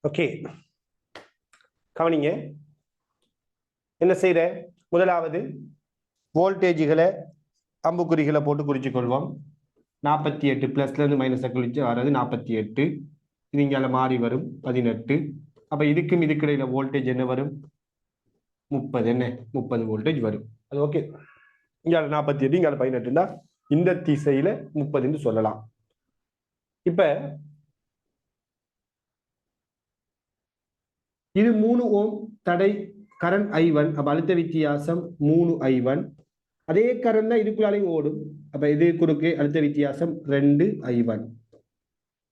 ஓகே, கவனிங்க. என்ன செய்யற? முதலாவது வோல்டேஜ்களை அம்புக்குறிகளை போட்டு குறிச்சு கொள்வோம். 48 பிளஸ்ல இருந்து மைனஸை கழிச்சு வர்றது 48. இது இங்கால மாறி வரும் 18. அப்ப இதுக்கும் இதுக்கு இடையில வோல்டேஜ் என்ன வரும்? 30. என்ன 30 வோல்டேஜ் வரும். அது ஓகே. இங்கால 48, இங்கால 18 தான். இந்த திசையில 30 சொல்லலாம். இப்ப இது 3 ஓம் தடை கரண்ட் I1. அப்ப அழுத்த வித்தியாசம் 3 I1. அதே கரண்ட் தான் இதுக்குள்ளாலையும் ஓடும். அப்ப இது குறுக்கே அழுத்த வித்தியாசம் 2 I1.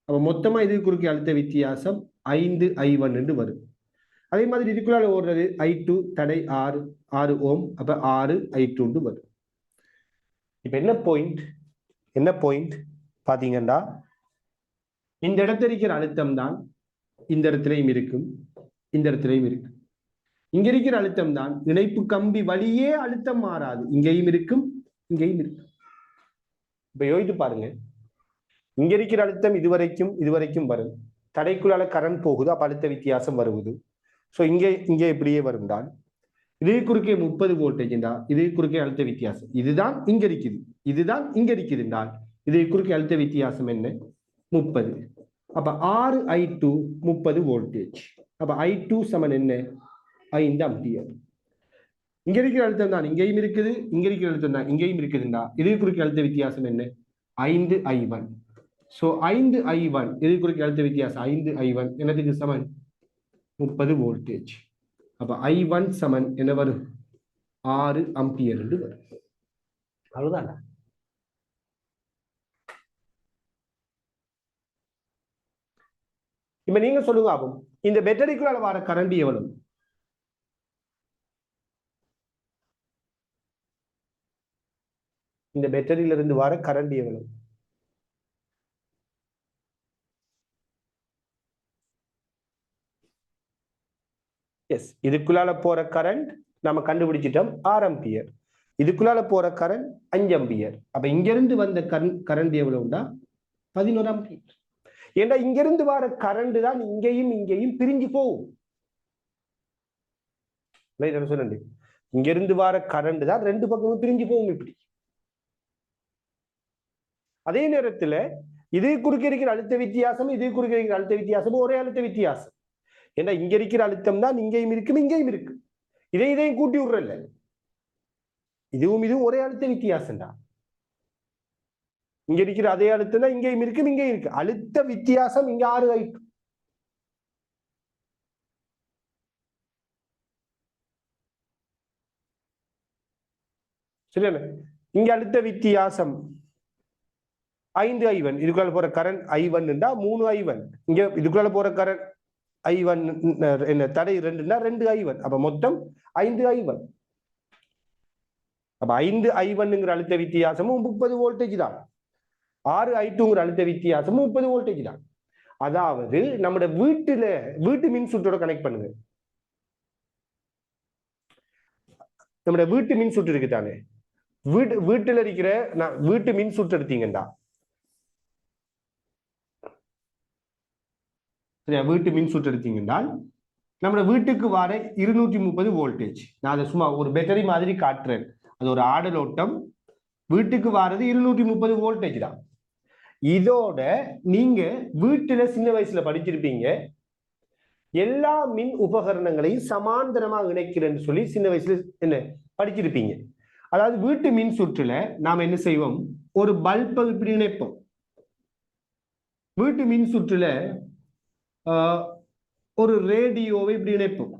அப்ப மொத்தமா இது குறுக்கே அழுத்த வித்தியாசம் 5 I1 என்று வரும். அதே மாதிரி இதுக்குள்ளால ஓடுறது I2 தடை 6 ஓம். அப்ப 6 I2 வரும். இப்ப என்ன பாயிண்ட் பாத்தீங்கன்னா, இந்த இடத்துல இருக்கிற அழுத்தம் தான் இந்த இடத்துலையும் இருக்கும், இந்த இடத்துலையும் இருக்கு. இங்க இருக்கிற அழுத்தம் தான் இணைப்பு கம்பி வழியே அழுத்தம் மாறாது, இங்கேயும் இருக்கும், இங்கேயும் இருக்கும். இப்ப யோசித்து பாருங்க, இங்க இருக்கிற அழுத்தம் இதுவரைக்கும் வரும். தடைக்குள்ளால கரண்ட் போகுது, அப்ப அழுத்த வித்தியாசம் வருவது. சோ இங்கே இப்படியே வரும் தான். இதே குறுக்கே 30 வோல்டேஜ் என்றால் இது குறுக்கே அழுத்த வித்தியாசம் இதுதான் இங்க இருக்குது, இதுதான் இங்க இருக்குது என்றால் இதே குறுக்கே அழுத்த வித்தியாசம் என்ன? 30. அப்ப 6 I2 30 வோல்டேஜ். அப்ப I2 சமன் என்ன? 5 ஆம்பியர். இங்க இருக்கிற அழுத்தம் தான் இங்கேயும் இருக்குது, இங்க இருக்கிற அழுத்தம் தான் இங்கேயும் இருக்குதுண்டா இதே குறுக்கே அழுத்த வித்தியாசம் என்ன? 5 I1. சோ 5 I1 இதே குறுக்கே அழுத்த வித்தியாசம் 5 I1 என்னதுக்கு சமன்? 30 வோல்டேஜ். அப்ப I1 சமன் என்ன வரும்? 6 ஆம்பியர் என்று வரும். அவ்வளவுதான். இப்ப நீங்க சொல்லுங்க ஆகும், இந்த பேட்டரிக்குள்ள வர கரண்ட் எவ்வளவு? இந்த பேட்டரியில இருந்து வர கரண்ட் எவ்வளவு? எஸ், இதுக்குள்ளால போற கரண்ட் நம்ம கண்டுபிடிச்சிட்டோம் 6 ஆம்பியர். இதுக்குள்ளால போற கரண்ட் 5 ஆம்பியர். அப்ப இங்கிருந்து வந்த கரண்ட் எவ்வளவுண்டா? 11 ஆம்பியர். ஏன்னா இங்கிருந்து வர கரண்ட் தான் இங்கேயும் பிரிஞ்சு போகும். சொன்னேன், இங்கிருந்து வர கரண்ட் தான் ரெண்டு பக்கமும் பிரிஞ்சு போகும் இப்படி. அதே நேரத்துல இதே குறுக்க இருக்கிற அழுத்த வித்தியாசம் இதே குறுக்க இருக்கிற அழுத்த வித்தியாசமும் ஒரே அழுத்த வித்தியாசம். ஏன்னா இங்க இருக்கிற அழுத்தம் தான் இங்கேயும் இருக்கும், இங்கேயும் இருக்கு. இதையும் கூட்டி விடுறல, இதுவும் ஒரே அழுத்த வித்தியாசம் தான். இங்க இருக்கிற அதே அழுத்தம் தான் இங்கேயும் இருக்கும், இங்கேயும் இருக்கு. அழுத்த வித்தியாசம் இங்க 6 I2. சரியான? இங்க அழுத்த வித்தியாசம் 5 I1. இதுக்குள்ள போற கரண்ட் I1 என்றா 3 I1. இங்க இதுக்குள்ள போற கரண்ட் I1 என்ன தடை 2ன்னா 2 I1. அப்ப மொத்தம் 5 I1. அப்ப 5 I1ங்கிற அழுத்த வித்தியாசமும் 30 வோல்டேஜ் தான். 6 I2ங்கிற அழுத்த வித்தியாசமும் 30 வோல்டேஜ் தான். அதாவது நம்முடைய வீட்டு மின் சுற்றோட கனெக்ட் பண்ணுங்க. நம்முடைய வீட்டு மின் சுற்று இருக்குதானே, வீட்டுல இருக்கிற வீட்டு மின் சுற்று எடுத்தீங்கன்னா, வீட்டு மின் சுற்று எடுத்தீங்கன்னா நம்ம வீட்டுக்கு வர 230 வோல்டேஜ். நான் அதை சும்மா ஒரு பேட்டரி மாதிரி காட்டுறேன். அது ஒரு ஆடல் ஓட்டம். வீட்டுக்கு வாரது 230 வோல்டேஜ் தான். இதோட நீங்க வீட்டுல சின்ன வயசுல படிச்சிருப்பீங்க, எல்லா மின் உபகரணங்களையும் சமாந்தரமா இணைக்கிறேன்னு சொல்லி சின்ன வயசுல என்ன படிச்சிருப்பீங்க. அதாவது வீட்டு மின் சுற்றுல நாம என்ன செய்வோம், ஒரு பல்பை இப்படி இணைப்போம். வீட்டு மின் சுற்றுல ஒரு ரேடியோவை இப்படி இணைப்போம்,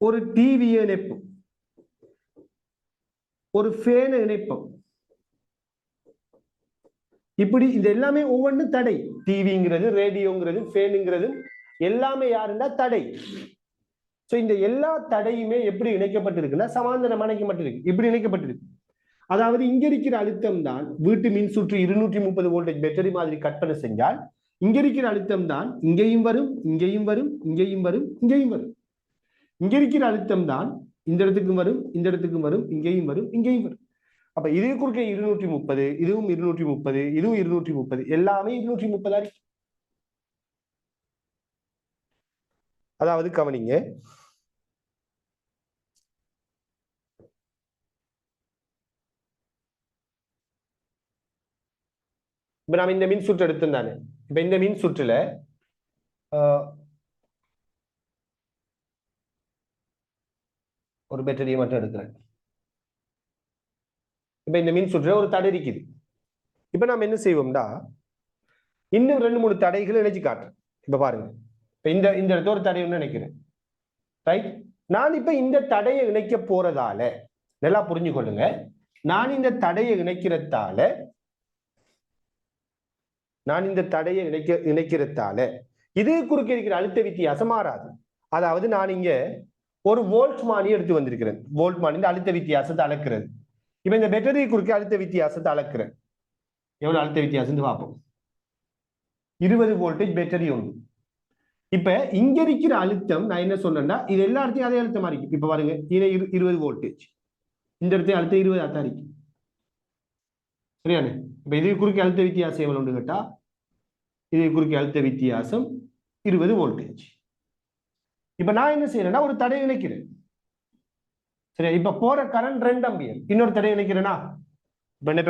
ஒரு டிவியை இணைப்போம், ஒரு ஃபேனை இணைப்போம். இப்படி இந்த எல்லாமே ஒவ்வொன்றும் தடை. டிவிங்கிறது, ரேடியோங்கிறது, ஃபேனுங்கிறது எல்லாமே யாருன்னா தடை. சோ இந்த எல்லா தடையுமே எப்படி இணைக்கப்பட்டிருக்குன்னா சமாந்தரமா இணைக்கப்பட்டிருக்கு, இப்படி இணைக்கப்பட்டிருக்கு. அதாவது இங்க இருக்கிற அழுத்தம் தான் வீட்டு மின் சுற்று 230 வோல்டேஜ் பேட்டரி மாதிரி கற்பனை செஞ்சால் இங்க இருக்கிற அழுத்தம் தான் இங்கேயும் வரும், இங்கேயும் வரும், இங்கேயும் வரும், இங்கேயும் வரும். இங்க இருக்கிற அழுத்தம் தான் இந்த இடத்துக்கும் வரும், இந்த இடத்துக்கும் வரும், இங்கேயும் வரும், இங்கேயும் வரும். அப்ப இது குறுக்க 230, இதுவும் 230, இதுவும் 230, எல்லாமே 230. அதாவது கவனிங்க, இப்ப நாம இந்த மின் சுற்று எடுத்திருந்தானே, இப்ப இந்த மின் சுற்றுல ஒரு பேட்டரியை மட்டும் எடுக்கிறேன். இப்ப இந்த மின் சுற்றுல ஒரு தடை இருக்குது. இப்ப நாம என்ன செய்வோம்டா, இன்னும் 2-3 தடைகளை இணைச்சு காட்டுறேன். இப்ப பாருங்க, இப்ப இந்த இடத்துல ஒரு தடை நினைக்கிறேன், ரைட்? நான் இப்ப இந்த தடையை இணைக்க போறதால நல்லா புரிஞ்சு கொள்ளுங்க, நான் இந்த தடையை இணைக்கிறதால இது குறுக்க இருக்கிற அழுத்த வித்தியாசம் மாறாது. அதாவது நான் இங்க ஒரு வோல்ட் மானி எடுத்து வந்திருக்கிறேன். வோல்ட் மானி அழுத்த வித்தியாசத்தை அளக்கிறது. இப்ப இந்த பேட்டரி குறுக்க அழுத்த வித்தியாசத்தை அளக்கிறேன். எவ்வளவு அழுத்த வித்தியாசம் பார்ப்போம். 20 வோல்டேஜ் பேட்டரி ஒன்று. இப்ப இங்க இருக்கிற அழுத்தம் நான் என்ன சொன்னேன்னா, இது எல்லா இடத்தையும் அதே அழுத்தமா இருக்கு. இப்ப பாருங்க, 20 வோல்டேஜ், இந்த இடத்தையும் அழுத்தம் 20 தான் இருக்கு. சரியானே? இப்ப இது குறுக்க அழுத்த வித்தியாசம் எவ்வளவு கேட்டா, இது குறுக்க அழுத்த வித்தியாசம் 20 வோல்டேஜ். இப்ப நான் என்ன செய்யறேன்னா, ஒரு தடை இணைக்கிறேன். சரியா? இப்ப போற கரண்ட் 2 ஆம்பியர். இன்னொரு தடை இணைக்கிறேன்னா, இப்ப என்ன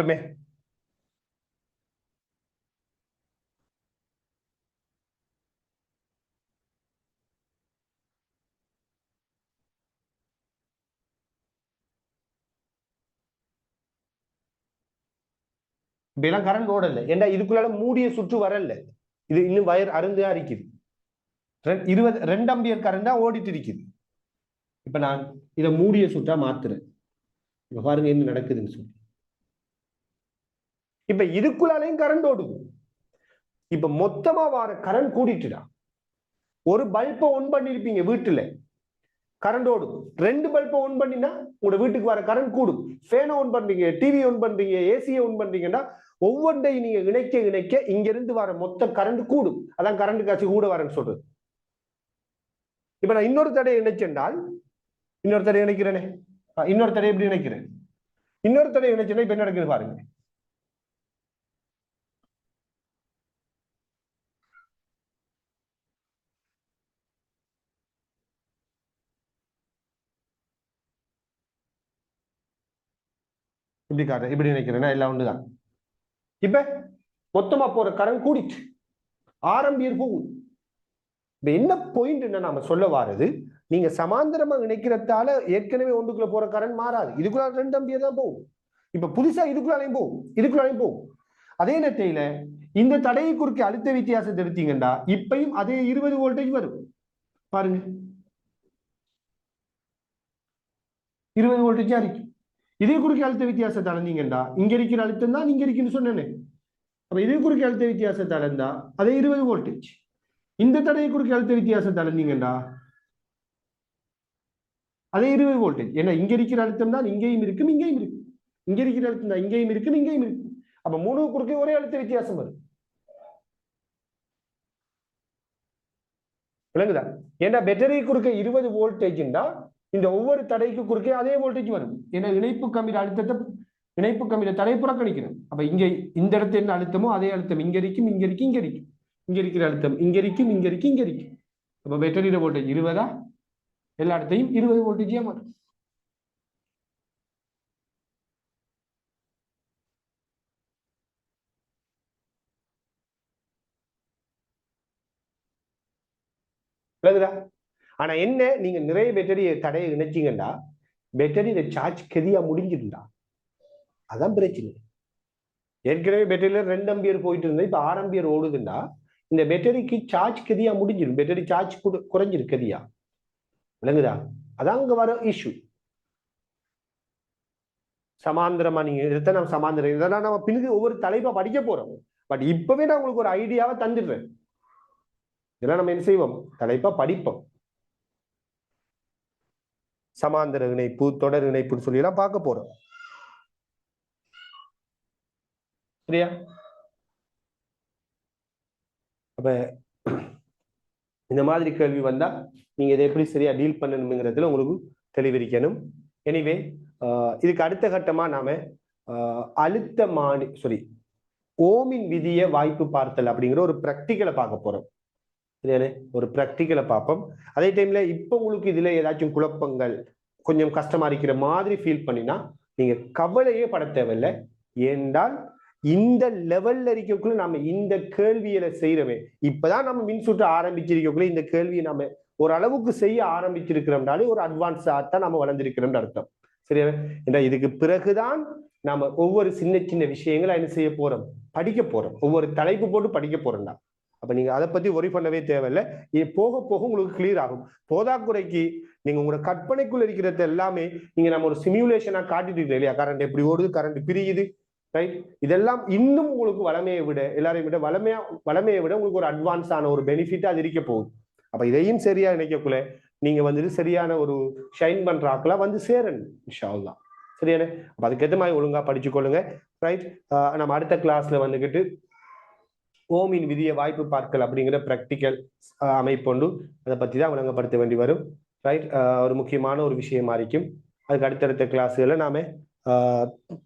இப்பெல்லாம் கரண்ட் ஓடல. ஏன்னா இதுக்குள்ள மூடிய சுற்று வரல, இது இன்னும் வயர் அருந்தா இருக்குது. 2 ஆம்பியர் கரண்டா ஓடிட்டு இருக்குது. இப்ப நான் இதை மூடிய சுற்றா மாத்துறேன். இப்ப பாருங்க என்ன நடக்குதுன்னு சொல்லி. இப்ப இதுக்குள்ளாலையும் கரண்ட் ஓடுது. இப்ப மொத்தமா வர கரண்ட் கூடிட்டுடா. ஒரு பல்பை ஒன் பண்ணிருப்பீங்க வீட்டுல, கரண்ட் ஓடும். 2 பல்பை ஒன் பண்ணினா உங்களோட வீட்டுக்கு வர கரண்ட் கூடும். ஃபேனை ஒன் பண்றீங்க, டிவி ஒன் பண்றீங்க, ஏசியை ஒன் பண்றீங்கன்னா ஒவ்வொன்றையும் நீங்க இணைக்க இங்க இருந்து வர மொத்த கரண்ட் கூடும். அதான் கரண்ட் காட்சி கூட வரேன்னு சொல்றது. இப்ப நான் இன்னொரு தடையை இணைச்சென்றால், இன்னொரு தடவை இணைக்கிறேனே, இன்னொரு தடவை எப்படி இணைக்கிறேன், இன்னொரு தடவை இணைச்சேன்னா இப்ப என்ன நடக்குது பாருங்க. இப்படி காட்டுறேன், இப்படி நினைக்கிறேன்னா எல்லாம் ஒண்ணுதான். இப்ப மொத்தமா போற கரண்ட் கூடிட்டு ஆரம்பியர் போகுது. இப்ப என்ன பாயிண்ட் என்ன நாம சொல்ல வாரது, நீங்க சமாந்தரமா இணைக்கிறதால ஏற்கனவே ஒன்றுக்குள்ள போற கரண்ட் மாறாது. இதுக்குள்ள 2 ஆம்பியர் தான் போகும். இப்ப புதுசா இதுக்குள்ளாலையும் போகும். அதே நேரத்தில இந்த தடையை குறுக்க அழுத்த வித்தியாசத்தை எடுத்தீங்கன்னா இப்பயும் அதே 20 வோல்டேஜ் வரும். பாருங்க, 20 வோல்டேஜ் இருக்கும். இதே குறுக்க அழுத்த வித்தியாசத்தை அளந்தீங்கன்னா இங்க இருக்கிற அழுத்தம் தான் இங்க இருக்குன்னு சொன்னேனே. அப்ப இதே குறுக்க அழுத்த வித்தியாசத்தை அளந்தா அதே 20 வோல்டேஜ். இந்த தடையை குறுக்க அழுத்த வித்தியாசத்தை அளந்தீங்கன்னா அதே 20 வோல்டேஜ். ஏன்னா இங்க இருக்கிற அழுத்தம் தான் இங்கேயும் இருக்கும், இங்கேயும் இருக்கும். இங்க இருக்கிற அழுத்தம் தான் இங்கேயும் இருக்கும், இங்கேயும் இருக்கும். அப்ப 3 குறுக்கே ஒரே அழுத்த வித்தியாசம் வரும். விளங்குதா? ஏன்னா பேட்டரி குறுக்க 20 வோல்டேஜ்னா இந்த ஒவ்வொரு தடைக்கு குறுக்கே அதே வோல்டேஜ் வரும். ஏன்னா இணைப்பு கம்பியில அழுத்தத்தை, இணைப்பு கம்பியில தடை புறக்கணிக்கணும். அப்ப இங்க இந்த இடத்துல என்ன அழுத்தமோ அதே அழுத்தம் இங்க இருக்கும், இங்க இருக்கும், இங்க இருக்கும். இங்க இருக்கிற அழுத்தம் இங்க இருக்கும், இங்க இருக்கும், இங்க இருக்கும். அப்ப பேட்டரியில வோல்டேஜ் 20 எல்லா இடத்தையும் 20 வோல்டேஜா மாறும். ஆனா என்ன, நீங்க நிறைய பேட்டரி தடையை இணைச்சிங்கன்னா பேட்டரியில சார்ஜ் கெதியா முடிஞ்சிருந்தா அதான் பிரச்சனை. ஏற்கனவே பேட்டரியில 2 ஆம்பியர் போயிட்டு இருந்தா இப்ப 6 ஆம்பியர் ஓடுதுன்னா இந்த பேட்டரிக்கு சார்ஜ் கெதியா முடிஞ்சிடும். பேட்டரி சார்ஜ் குறைஞ்சிரு கெதியா. விளங்குதா? அதான் அங்க வர இஷ்யூ. சமாந்திரமா நீங்க இதைத்தான் நம்ம சமாந்திரம், இதெல்லாம் நம்ம பின்னுக்கு ஒவ்வொரு தலைப்பா படிக்க போறோம். பட் இப்பவே நான் உங்களுக்கு ஒரு ஐடியாவை தந்துடுறேன். இதெல்லாம் நம்ம என்ன செய்வோம், தலைப்பா படிப்போம். சமாந்தர இணைப்பு, தொடர் இணைப்புன்னு சொல்லி எல்லாம் பார்க்க போறோம். சரியா? அப்ப இந்த மாதிரி கேள்வி வந்தா நீங்க இதை எப்படி சரியா டீல் பண்ணணுங்கிறதுல உங்களுக்கு தெளிவிக்கணும். எனிவே இதுக்கு அடுத்த கட்டமா நாம ஓமின் விதியை வாய்ப்பு பார்த்தல் அப்படிங்கிற ஒரு பிராக்டிக்கலை பார்க்க போறோம். சரியானே? ஒரு ப்ராக்டிக்கலை பார்ப்போம். அதே டைம்ல இப்போ உங்களுக்கு இதுல ஏதாச்சும் குழப்பங்கள் கொஞ்சம் கஷ்டமா இருக்கிற மாதிரி ஃபீல் பண்ணினா நீங்க கவலையே பட தேவையில்லை. ஏண்டால் இந்த லெவல்ல இருக்கக்குள்ள நம்ம இந்த கேள்வியில செய்யறவே இப்பதான் நம்ம மின்சுற்று ஆரம்பிச்சிருக்கக்குள்ள இந்த கேள்வியை நம்ம ஒரு அளவுக்கு செய்ய ஆரம்பிச்சிருக்கிறோம்னாலே ஒரு அட்வான்ஸா தான் நம்ம வளர்ந்திருக்கிறோம்னு அர்த்தம். சரியா? ஏன்னா இதுக்கு பிறகுதான் நாம ஒவ்வொரு சின்ன சின்ன விஷயங்களை என்ன செய்ய போறோம், படிக்க போறோம். ஒவ்வொரு தலைப்பு போட்டு படிக்க போறோம்டா. அப்ப நீங்க அதை பத்தி ஒரி பண்ணவே தேவையில்லை. இது போக போக உங்களுக்கு கிளியர் ஆகும். போதாக்குறைக்கு நீங்க உங்களோட கற்பனைக்குள்ள இருக்கிறது எல்லாமே நீங்க நம்ம ஒரு சிமுலேஷனா காட்டிட்டு இருக்கோம் இல்லையா? கரண்ட் எப்படி ஓடுது, கரண்ட் பிரியுது, ரைட்? இதெல்லாம் இன்னும் உங்களுக்கு வளமையை விட எல்லாரையும் விட வளமையை விட உங்களுக்கு ஒரு அட்வான்ஸ் ஆன ஒரு பெனிஃபிட் அது இருக்க போகுது. அப்ப இதையும் சரியா நினைக்கக்குள்ள நீங்க வந்துட்டு சரியான ஒரு ஷைன் பண்ற ஆக்களா வந்து சேரணும் இன்ஷா அல்லாஹ். சரியானே? அப்ப அதுக்கேற்ற மாதிரி ஒழுங்கா படிச்சுக்கொள்ளுங்க. ரைட்? நம்ம அடுத்த கிளாஸ்ல வந்துகிட்டு ஓமின் விதியை வாய்ப்பு பார்க்கல் அப்படிங்கிற பிராக்டிக்கல் அமைப்பொண்டு அதை பத்தி தான் விளங்கப்படுத்த வேண்டி வரும். ரைட்? ஒரு முக்கியமான ஒரு விஷயமா இருக்கும். அதுக்கு அடுத்தடுத்த கிளாஸ்களை நாம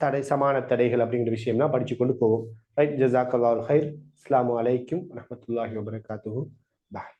தடை சமான தடைகள் அப்படிங்கிற விஷயம் தான் படிச்சு கொண்டு போவோம். ரைட்? ஜஸாக்கல்லாஹு ஹைர். அஸ்ஸலாமு அலைக்கும் வரஹ்மத்துல்லாஹி வபரகாத்துஹு. பாய்.